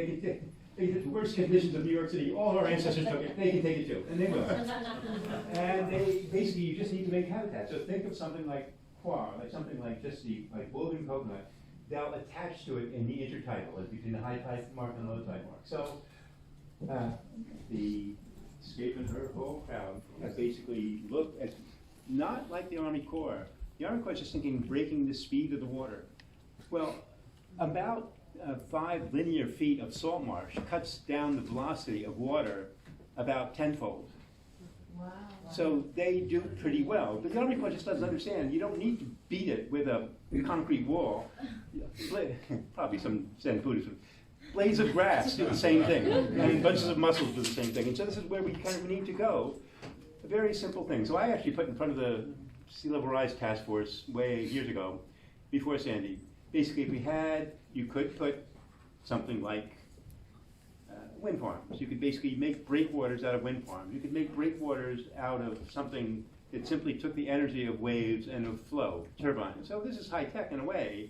the worst conditions of New York City. All of our ancestors took it. They can take it too, and they will. And they basically, you just need to make habitat. So think of something like coir, like something like just like woven coconut. They'll attach to it in the intertidal, like between the high tide mark and low tide mark. So the Escape and her whole crowd have basically looked at, not like the Army Corps. The Army Corps is just thinking breaking the speed of the water. Well, about 5 linear feet of salt marsh cuts down the velocity of water about tenfold. Wow. So they do pretty well. But the Army Corps just doesn't understand. You don't need to beat it with a concrete wall. Probably some Zen Buddhists. Blades of grass do the same thing, and bunches of mussels do the same thing. And so this is where we kind of need to go. A very simple thing. So I actually put in front of the Sea Level Rise Task Force way years ago, before Sandy. Basically, if we had, you could put something like wind farms. You could basically make breakwaters out of wind farms. You could make breakwaters out of something that simply took the energy of waves and of flow, turbines. So this is high tech in a way.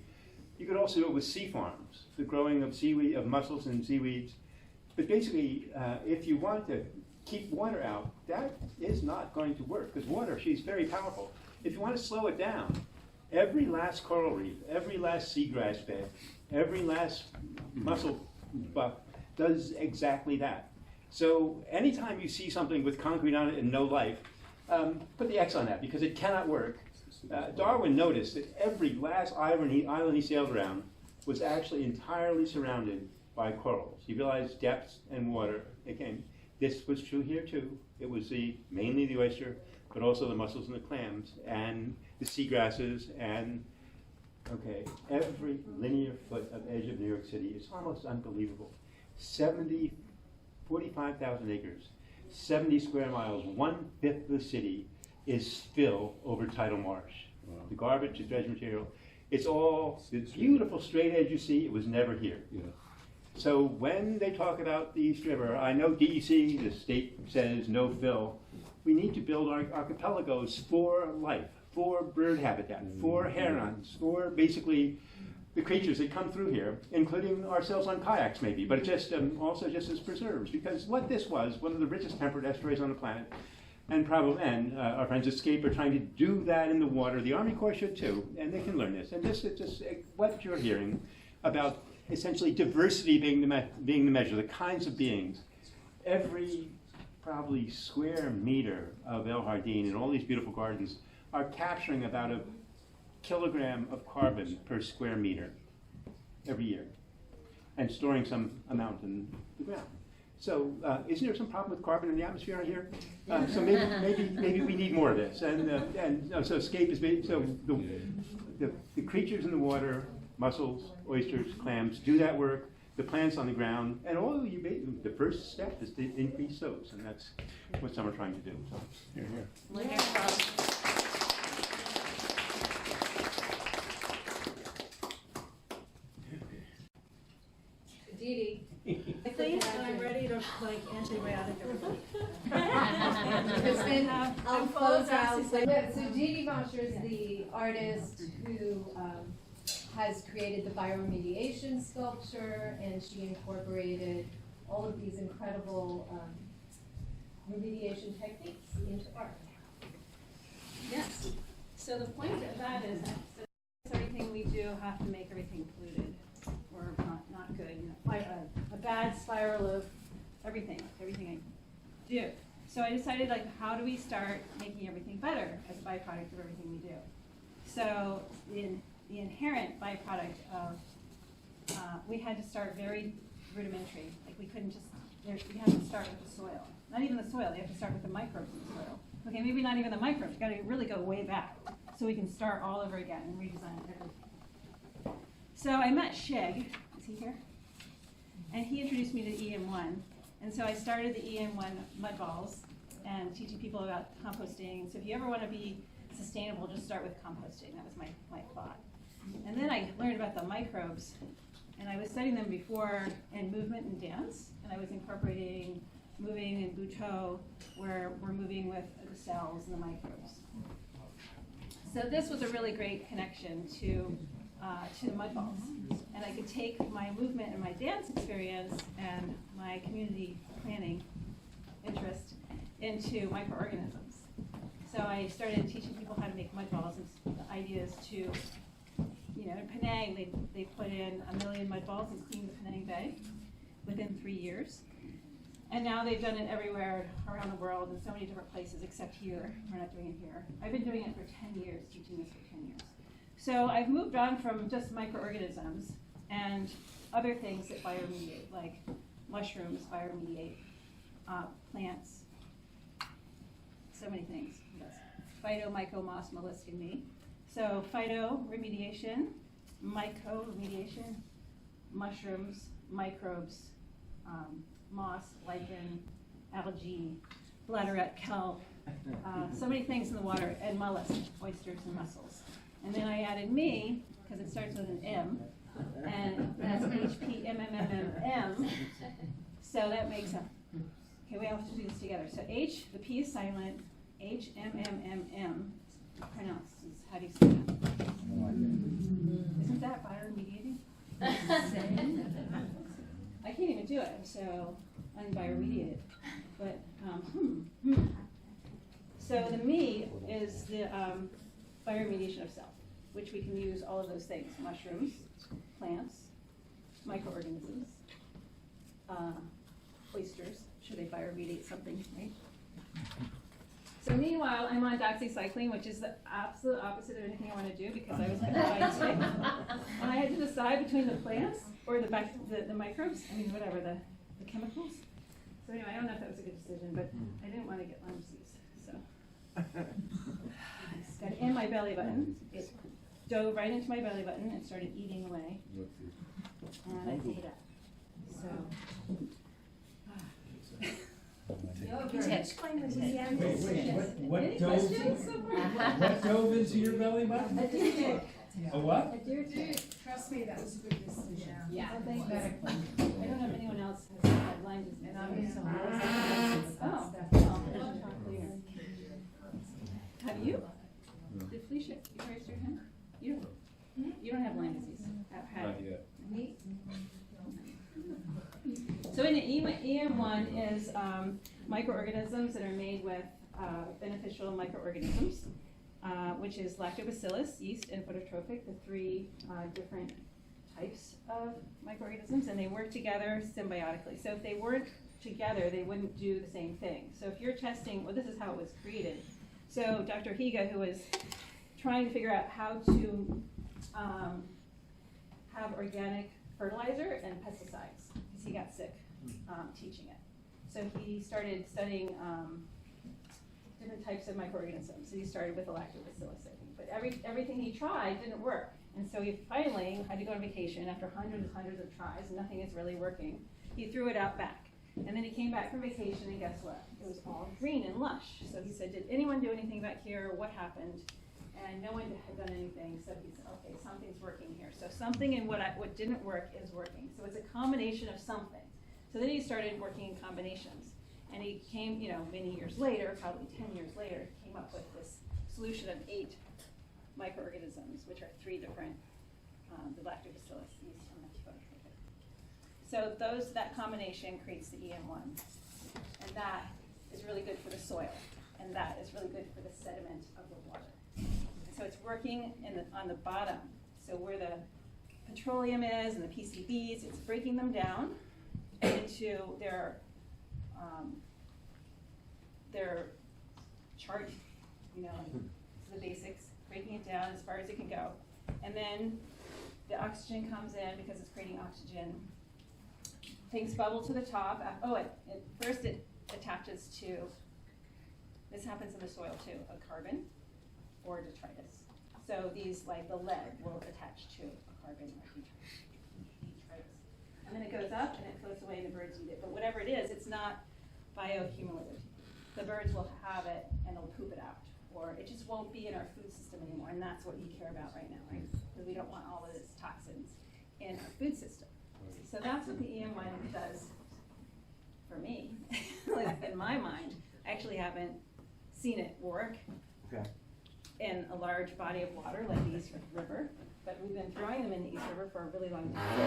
You could also do it with sea farms, the growing of seaweed, of mussels and seaweeds. But basically, if you want to keep water out, that is not going to work, because water, she's very powerful. If you want to slow it down, every last coral reef, every last seagrass bed, every last mussel buck does exactly that. So anytime you see something with concrete on it and no life, put the X on that, because it cannot work. Darwin noticed that every last island he sailed around was actually entirely surrounded by corals. He realized depth and water. Again, this was true here too. It was mainly the oyster, but also the mussels and the clams, and the seagrasses, and every linear foot of edge of New York City is almost unbelievable. 45,000 acres, 70 square miles, 1/5 of the city is still over tidal marsh. Wow. The garbage, the dredge material, it's all, the beautiful straight edge you see, it was never here. Yeah. So when they talk about the East River, I know DEC, the state says no fill. We need to build our archipelagos for life, for bird habitat, for herons, for basically the creatures that come through here, including ourselves on kayaks maybe, but just also just as preserves. Because what this was, one of the richest temperate estuaries on the planet, and our friends at Escape are trying to do that in the water. The Army Corps should too, and they can learn this. And this is just what you're hearing about essentially diversity being the measure, the kinds of beings. Every probably square meter of El Jardín and all these beautiful gardens are capturing about a kilogram of carbon per square meter every year, and storing some amount in the ground. So isn't there some problem with carbon in the atmosphere out here? So maybe we need more of this. So Escape is the creatures in the water, mussels, oysters, clams, do that work. The plants on the ground, and the first step is to increase those, and that's what some are trying to do. So here. Dee Please, I'm ready to antibiotic everybody. I'll close out. So Dee Dee Mosher is the artist who has created the bioremediation sculpture, and she incorporated all of these incredible remediation techniques into art. Yes. So the point of that is that everything we do have to make everything polluted or not good. A bad spiral of everything I do. So I decided, how do we start making everything better as a byproduct of everything we do? So the inherent byproduct of, we had to start very rudimentary. We couldn't just, we had to start with the soil. Not even the soil, you have to start with the microbes in the soil. Okay, maybe not even the microbes, you gotta really go way back so we can start all over again and redesign everything. So I met Shig, is he here? And he introduced me to EM1. And so I started the EM1 mud balls and teaching people about composting. And so if you ever want to be sustainable, just start with composting. That was my thought. And then I learned about the microbes, and I was studying them before in movement and dance, and I was incorporating moving in Buto, where we're moving with the cells and the microbes. So this was a really great connection to the mud balls. And I could take my movement and my dance experience and my community planning interest into microorganisms. So I started teaching people how to make mud balls, and the idea is to, in Penang, they put in 1 million mud balls and cleaned the Penang Bay within 3 years. And now they've done it everywhere around the world in so many different places except here. We're not doing it here. I've been doing it for 10 years, teaching this for 10 years. So I've moved on from just microorganisms and other things that bioremediate, like mushrooms bioremediate, plants, so many things. Yes. Phyto, myco, moss, mollusk, and me. So phyto remediation, myco remediation, mushrooms, microbes, moss, lichen, algae, bladderwrack, kelp, so many things in the water, and mollusks, oysters and mussels. And then I added me, because it starts with an M, and that's HPMMMM. So that makes a, okay, we have to do this together. So H, the P is silent, HMMMM, pronounced, how do you say that? Isn't that bioremediating? I can't even do it, I'm so unbioremediated. But, So the me is the bioremediation of self, which we can use all of those things, mushrooms, plants, microorganisms, oysters, should they bioremediate something, right? So meanwhile, I'm on doxycycline, which is the absolute opposite of anything I want to do because I was scientific. And I had to decide between the plants or the microbes, I mean, whatever, the chemicals. So anyway, I don't know if that was a good decision, but I didn't want to get Lyme disease, so. I just got it in my belly button. It dove right into my belly button and started eating away. And I ate it. So. What dove into your belly button? A deer. A what? A deer tick. Trust me, that was a good decision. Yeah. I think I don't know if anyone else has had Lyme disease. And I'm so Oh, well, I'll talk later. Have you? Did Felicia, you raised your hand? You don't have Lyme disease. Not yet. So in EM1 is microorganisms that are made with beneficial microorganisms, which is lactobacillus, yeast, and phototrophic, the three different types of microorganisms, and they work together symbiotically. So if they weren't together, they wouldn't do the same thing. So if you're testing, well, this is how it was created. So Dr. Higa, who was trying to figure out how to have organic fertilizer and pesticides, because he got sick teaching it. So he started studying different types of microorganisms. So he started with the lactobacillus, I think. But everything he tried didn't work. And so he finally had to go on vacation after hundreds and hundreds of tries, and nothing is really working. He threw it out back. And then he came back from vacation, and guess what? It was all green and lush. So he said, did anyone do anything back here? What happened? And no one had done anything. So he said, okay, something's working here. So something in what didn't work is working. So it's a combination of something. So then he started working in combinations. And he came, many years later, probably 10 years later, came up with this solution of 8 microorganisms, which are 3 different, the lactobacillus, yeast, and the phototrophic. So that combination creates the EM1. And that is really good for the soil. And that is really good for the sediment of the water. So it's working on the bottom. So where the petroleum is and the PCBs, it's breaking them down into their chart, the basics, breaking it down as far as it can go. And then the oxygen comes in because it's creating oxygen. Things bubble to the top. First it attaches to, this happens in the soil too, a carbon or detritus. So these, like the lead, will attach to a carbon or detritus. And then it goes up and it floats away and the birds eat it. But whatever it is, it's not bioaccumulative. The birds will have it and they'll poop it out. Or it just won't be in our food system anymore. And that's what you care about right now, right? Because we don't want all of this toxins in our food system. So that's what the EM1 does for me. Like in my mind, I actually haven't seen it work in a large body of water like the East River, but we've been throwing them in the East River for a really long time. It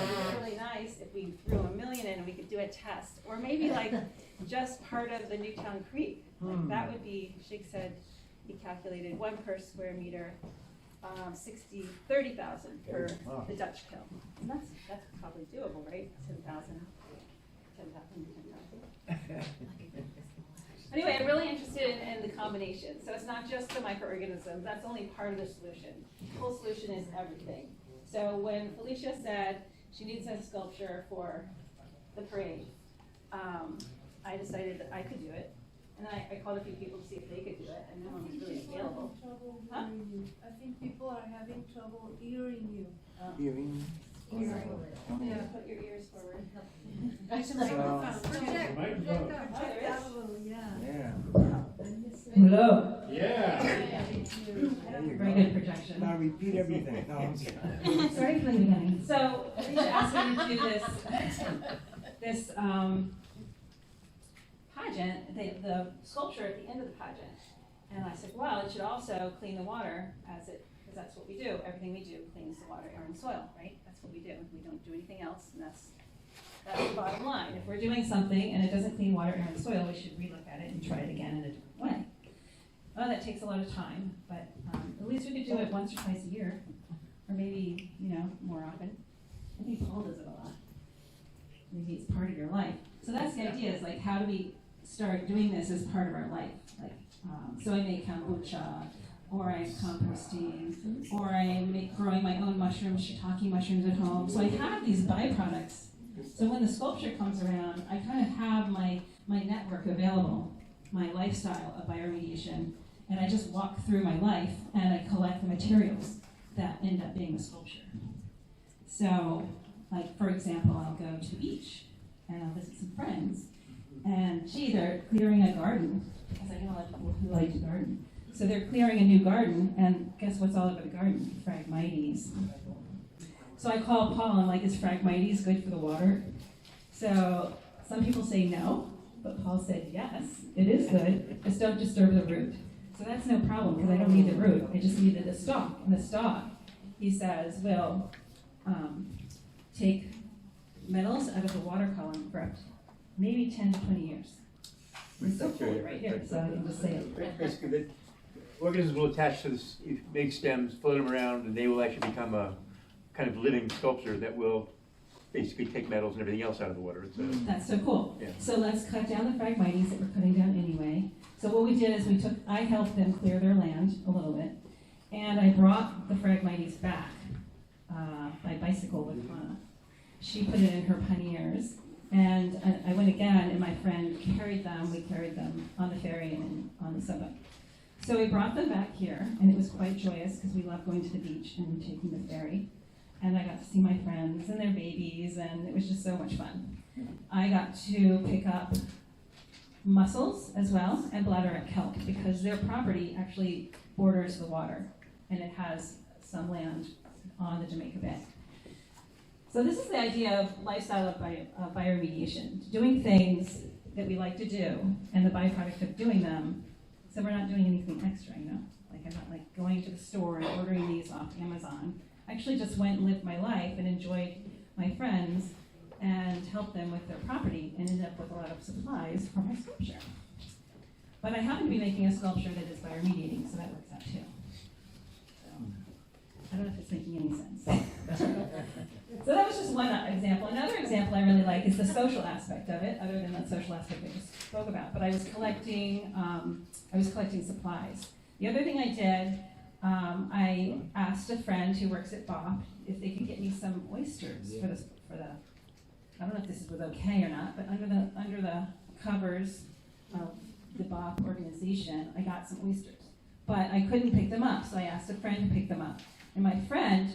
would be really nice if we threw 1 million in and we could do a test, or maybe like just part of the Newtown Creek. Like that would be, Sheikh said, he calculated 1 per square meter, 30,000 per the Dutch kiln. And that's probably doable, right? 10,000. Anyway, I'm really interested in the combination. So it's not just the microorganisms. That's only part of the solution. The whole solution is everything. So when Felicia said she needs a sculpture for the parade, I decided that I could do it. And I called a few people to see if they could do it, and no one was really available. Huh? I think people are having trouble hearing you. Yeah, put your ears forward. There's a So- microphone. Project, Microphone. project out a little, yeah. Yeah. Hello. Yeah. Very good projection. Now repeat everything. No, I'm kidding. Sorry for the beginning. So Felicia asked me to do this pageant, the sculpture at the end of the pageant. And I said, well, it should also clean the water because that's what we do. Everything we do cleans the water, air, and soil, right? That's what we do. We don't do anything else, and that's the bottom line. If we're doing something and it doesn't clean water, air, and soil, we should relook at it and try it again in a different way. Oh, that takes a lot of time, but at least we could do it once or twice a year, or maybe, more often. I think Paul does it a lot. Maybe it's part of your life. So that's the idea, is like, how do we start doing this as part of our life? Like, so I make kombucha, or I'm composting, or I'm growing my own mushrooms, shiitake mushrooms at home. So I have these byproducts. So when the sculpture comes around, I kind of have my network available, my lifestyle of bioremediation, and I just walk through my life and I collect the materials that end up being the sculpture. So, like, for example, I'll go to the beach and I'll visit some friends, and gee, they're clearing a garden, because I know a lot of people who like to garden. So they're clearing a new garden, and guess what's all over the garden? Phragmites. So I call Paul, and like, is Phragmites good for the water? So some people say no, but Paul said yes, it is good, just don't disturb the root. So that's no problem, because I don't need the root, I just needed the stalk. And the stalk, he says, will take metals out of the water column for maybe 10 to 20 years. It's so cool right here, so I can just say it. Basically, the organisms will attach to this big stems, float them around, and they will actually become a kind of living sculpture that will basically take metals and everything else out of the water. It's That's so cool. Yeah. So let's cut down the Phragmites that we're cutting down anyway. So what we did is I helped them clear their land a little bit, and I brought the Phragmites back by bicycle with Hannah. She put it in her panniers, and I went again, and my friend carried them. We carried them on the ferry and on the subway. So we brought them back here, and it was quite joyous because we love going to the beach and taking the ferry. And I got to see my friends and their babies, and it was just so much fun. I got to pick up mussels as well, and bladderwrack kelp, because their property actually borders the water, and it has some land on the Jamaica Bay. So this is the idea of lifestyle of bioremediation, doing things that we like to do, and the byproduct of doing them, so we're not doing anything extra, Like, I'm not like going to the store and ordering these off Amazon. I actually just went and lived my life and enjoyed my friends and helped them with their property and ended up with a lot of supplies for my sculpture. But I happen to be making a sculpture that is bioremediating, so that works out too. So, I don't know if it's making any sense. So that was just one example. Another example I really like is the social aspect of it, other than that social aspect I just spoke about. But I was collecting supplies. The other thing I did, I asked a friend who works at BOP if they could get me some oysters for the. I don't know if this was okay or not, but under the covers of the BOP organization, I got some oysters. But I couldn't pick them up, so I asked a friend to pick them up. And my friend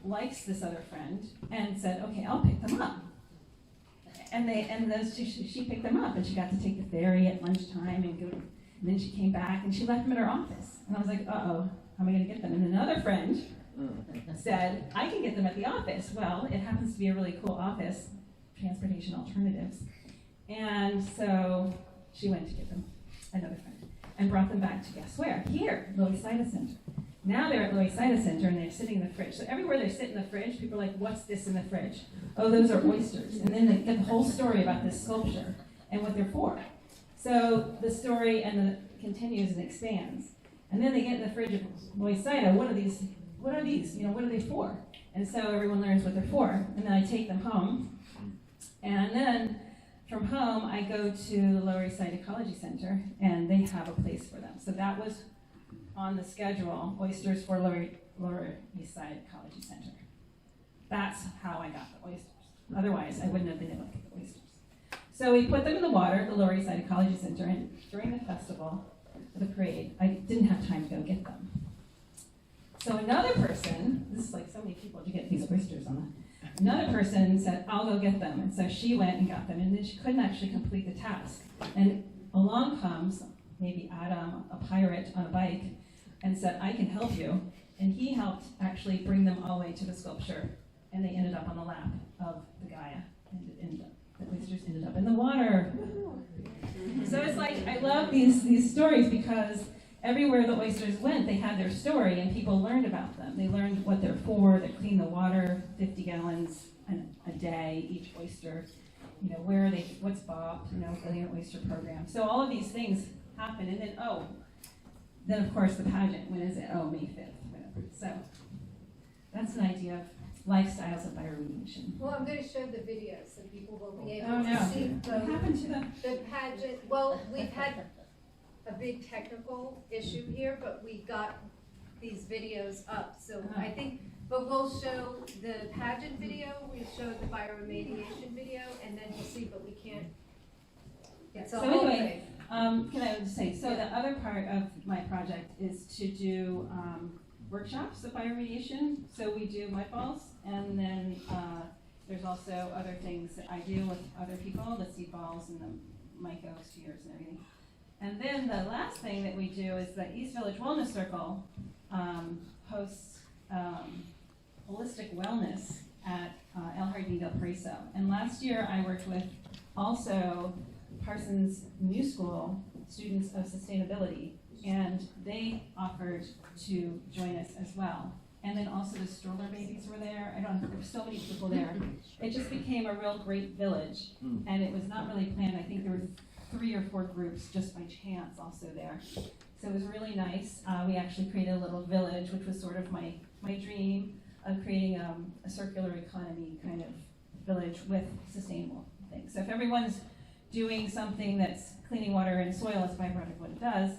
likes this other friend and said, okay, I'll pick them up. She picked them up, and she got to take the ferry at lunchtime and then she came back and she left them in her office. And I was like, uh-oh, how am I gonna get them? And another friend said, I can get them at the office. Well, it happens to be a really cool office, Transportation Alternatives. And so she went to get them, another friend, and brought them back to guess where? Here, Loisaida Center. Now they're at Loisaida Center and they're sitting in the fridge. So everywhere they sit in the fridge, people are like, what's this in the fridge? Oh, those are oysters. And then they get the whole story about this sculpture and what they're for. So the story continues and expands. And then they get in the fridge of Loisaida, what are these? What are they for? And so everyone learns what they're for. And then I take them home. And then from home, I go to the Lower East Side Ecology Center, and they have a place for them. So that was on the schedule, oysters for Lower East Side Ecology Center. That's how I got the oysters. Otherwise, I wouldn't have been able to get the oysters. So we put them in the water at the Loisaida Ecology Center, and during the festival, the parade, I didn't have time to go get them. So another person, this is like so many people to get these oysters on that. Another person said, I'll go get them. And so she went and got them, and then she couldn't actually complete the task. And along comes maybe Adam, a pirate on a bike, and said, I can help you. And he helped actually bring them all the way to the sculpture, and they ended up on the lap of the Gaia. And the oysters ended up in the water. So it's like, I love these stories because everywhere the oysters went, they had their story, and people learned about them. They learned what they're for. They clean the water, 50 gallons a day, each oyster. You know, where are they, what's BOP, you know, Billion Oyster Program. So all of these things happen, and then of course the pageant, when is it? Oh, May 5th, whatever. So that's an idea of lifestyles of bioremediation. Well, I'm going to show the video so people will be able Oh, to no. see What happened to them? the pageant. Well, we've had a big technical issue here, but we got these videos up. So I think, but we'll show the pageant video, we'll show the bioremediation video, and then we'll see, but we can't. It's a So whole anyway, thing. can I just say, so the other part of my project is to do workshops of bioremediation. So we do mud balls, and then there's also other things that I do with other people, the seed balls and the myco spheres and everything. And then the last thing that we do is the East Village Wellness Circle hosts holistic wellness at El Jardín del Paraiso. And last year I worked with also Parsons New School students of sustainability, and they offered to join us as well. And then also the stroller babies were there. There were so many people there. It just became a real great village, and it was not really planned. I think there were 3 or 4 groups just by chance also there. So it was really nice. We actually created a little village, which was sort of my dream of creating a circular economy kind of village with sustainable things. So if everyone's doing something that's cleaning water and soil, as byproduct what it does,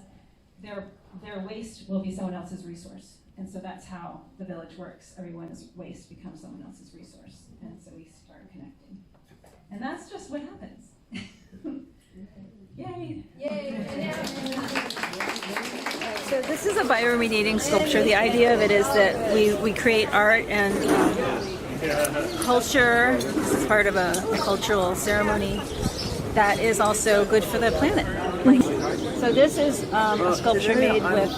their waste will be someone else's resource. And so that's how the village works. Everyone's waste becomes someone else's resource. And so we start connecting. And that's just what happens. Yay! Yay! So this is a bioremediating sculpture. The idea of it is that we create art and culture. This is part of a cultural ceremony that is also good for the planet. So this is a sculpture made with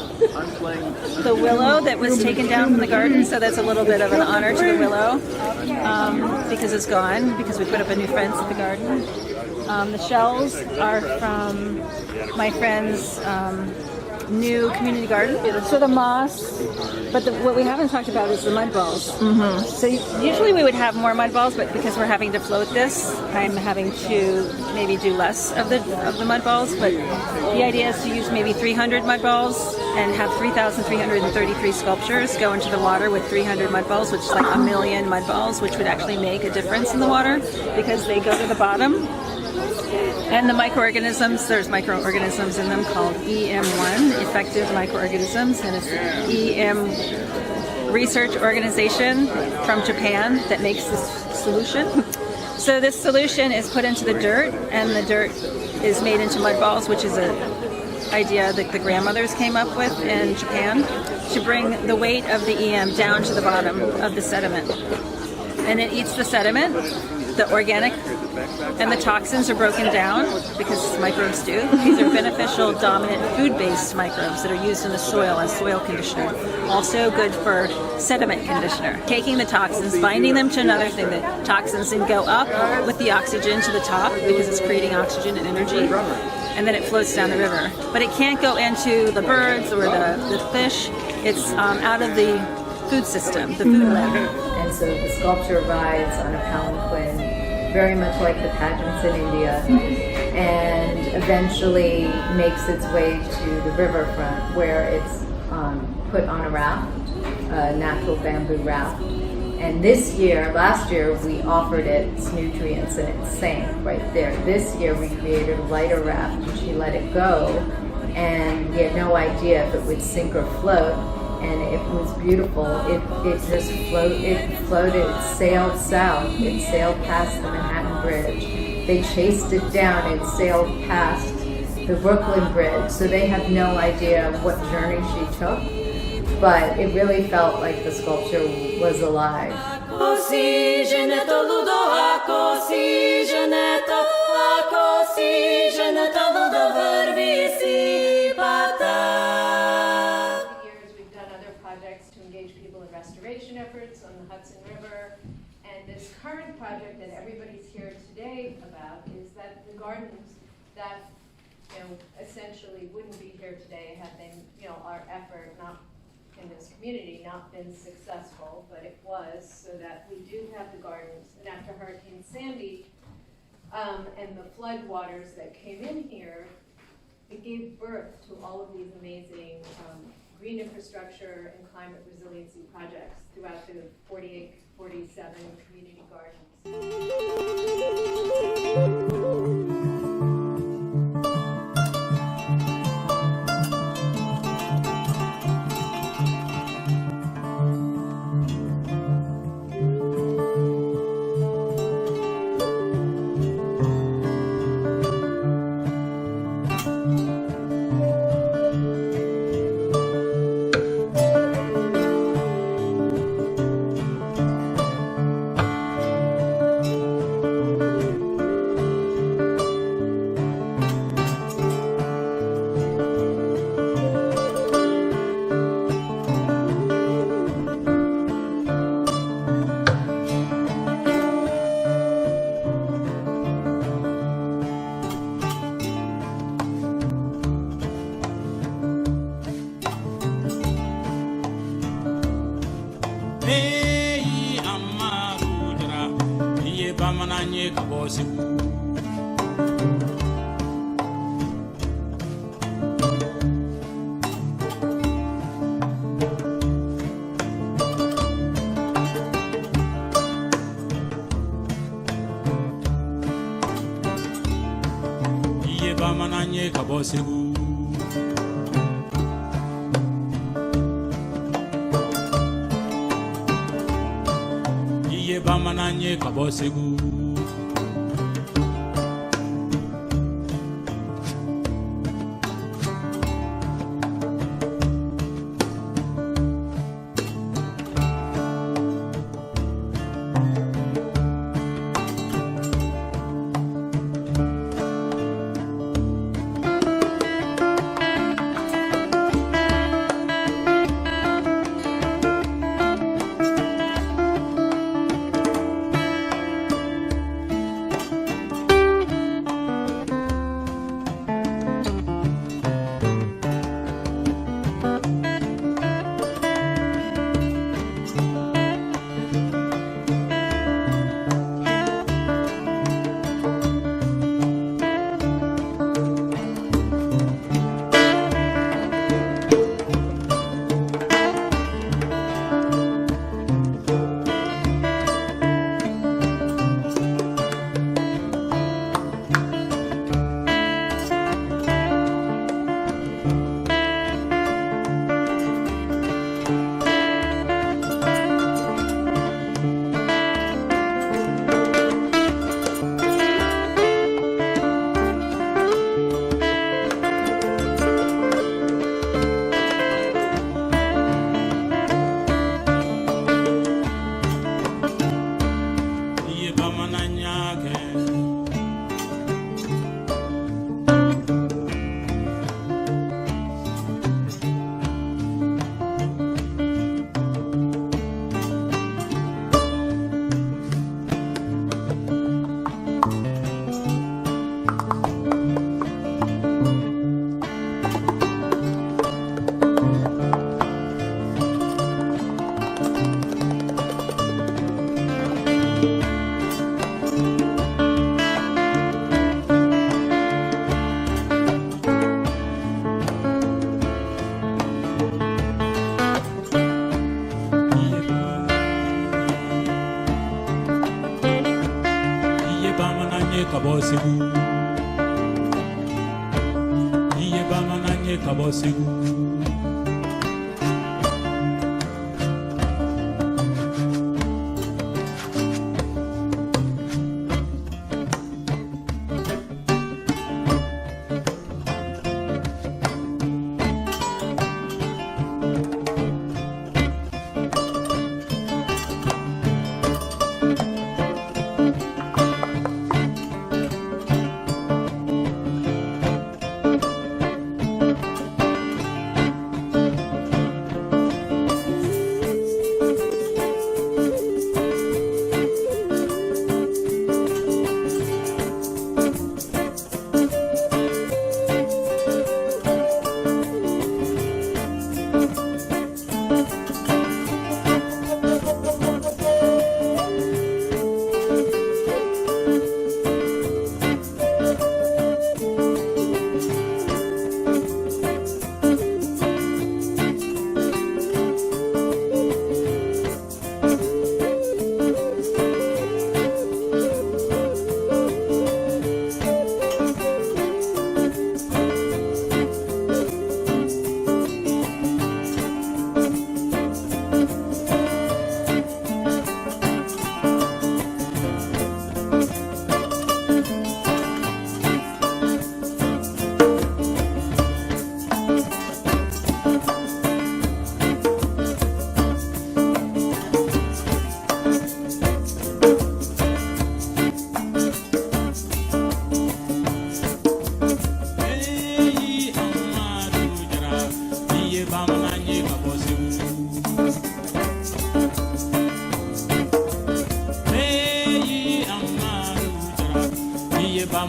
the willow that was taken down from the garden. So that's a little bit of an honor to the willow because it's gone, because we put up a new fence at the garden. The shells are from my friend's new community garden. So the moss, but what we haven't talked about is the mud balls. So usually we would have more mud balls, but because we're having to float this, I'm having to maybe do less of the mud balls. But the idea is to use maybe 300 mud balls and have 3,333 sculptures go into the water with 300 mud balls, which is like 1 million mud balls, which would actually make a difference in the water because they go to the bottom. And the microorganisms, there's microorganisms in them called EM1, effective microorganisms, and it's the EM research organization from Japan that makes this solution. So this solution is put into the dirt, and the dirt is made into mud balls, which is an idea that the grandmothers came up with in Japan to bring the weight of the EM down to the bottom of the sediment. And it eats the sediment, the organic, and the toxins are broken down because microbes do. These are beneficial, dominant, food-based microbes that are used in the soil as soil conditioner. Also good for sediment conditioner. Taking the toxins, binding them to another thing, the toxins then go up with the oxygen to the top because it's creating oxygen and energy, and then it floats down the river. But it can't go into the birds or the fish. It's out of the food system, the food web. And so the sculpture rides on a palanquin, very much like the pageants in India, and eventually makes its way to the riverfront where it's put on a raft, a natural bamboo raft. And last year we offered it its nutrients and it sank right there. This year we created a lighter raft and she let it go, and we had no idea if it would sink or float. and it was beautiful. It just floated, sailed south. It sailed past the Manhattan Bridge. They chased it down. It sailed past the Brooklyn Bridge. So they have no idea what journey she took, but it really felt like the sculpture was alive. Restoration efforts on the Hudson River, and this current project that everybody's here today about is that the gardens that, essentially wouldn't be here today had they, our effort not in this community not been successful, but it was, so that we do have the gardens. And after Hurricane Sandy and the flood waters that came in here, it gave birth to all of these amazing green infrastructure and climate resiliency projects throughout the 48, 47 community gardens.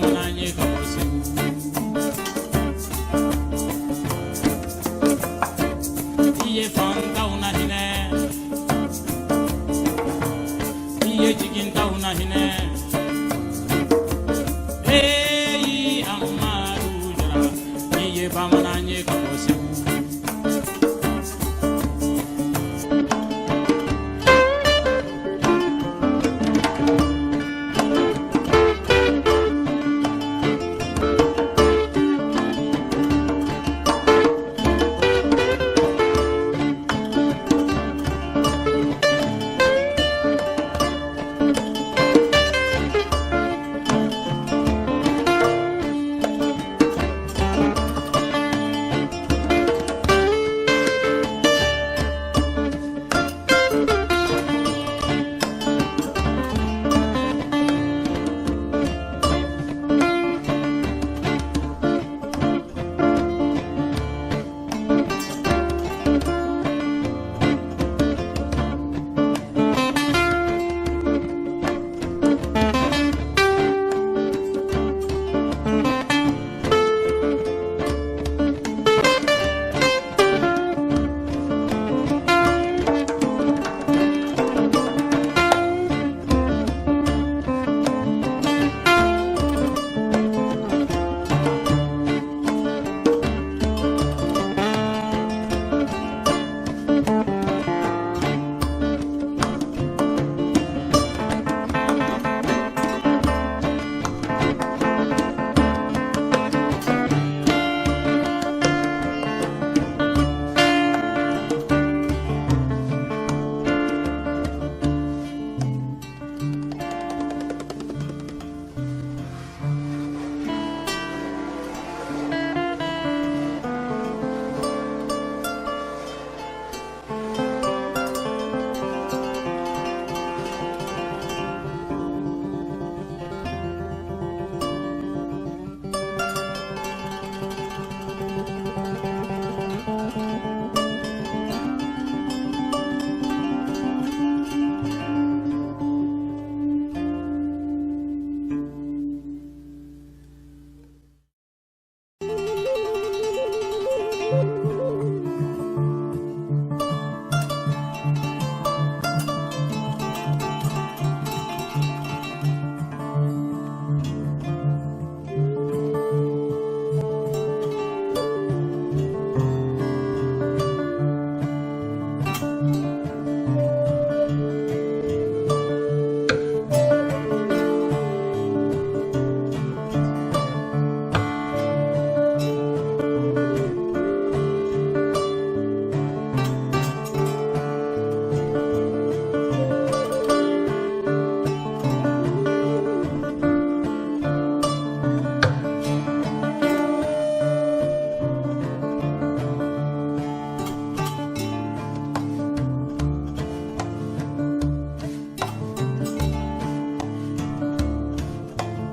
bamananye kabose iye fanta una hine iye jiginta una hine hey amaru jara iye bamananye kabose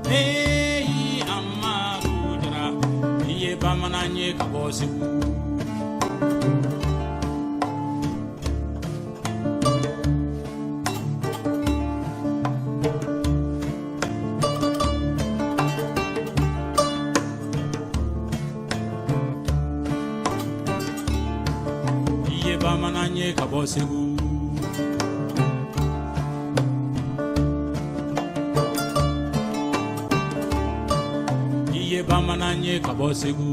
hey amaru jara iye bamananye kabose iye bamananye kabose iye bamananye kabosegu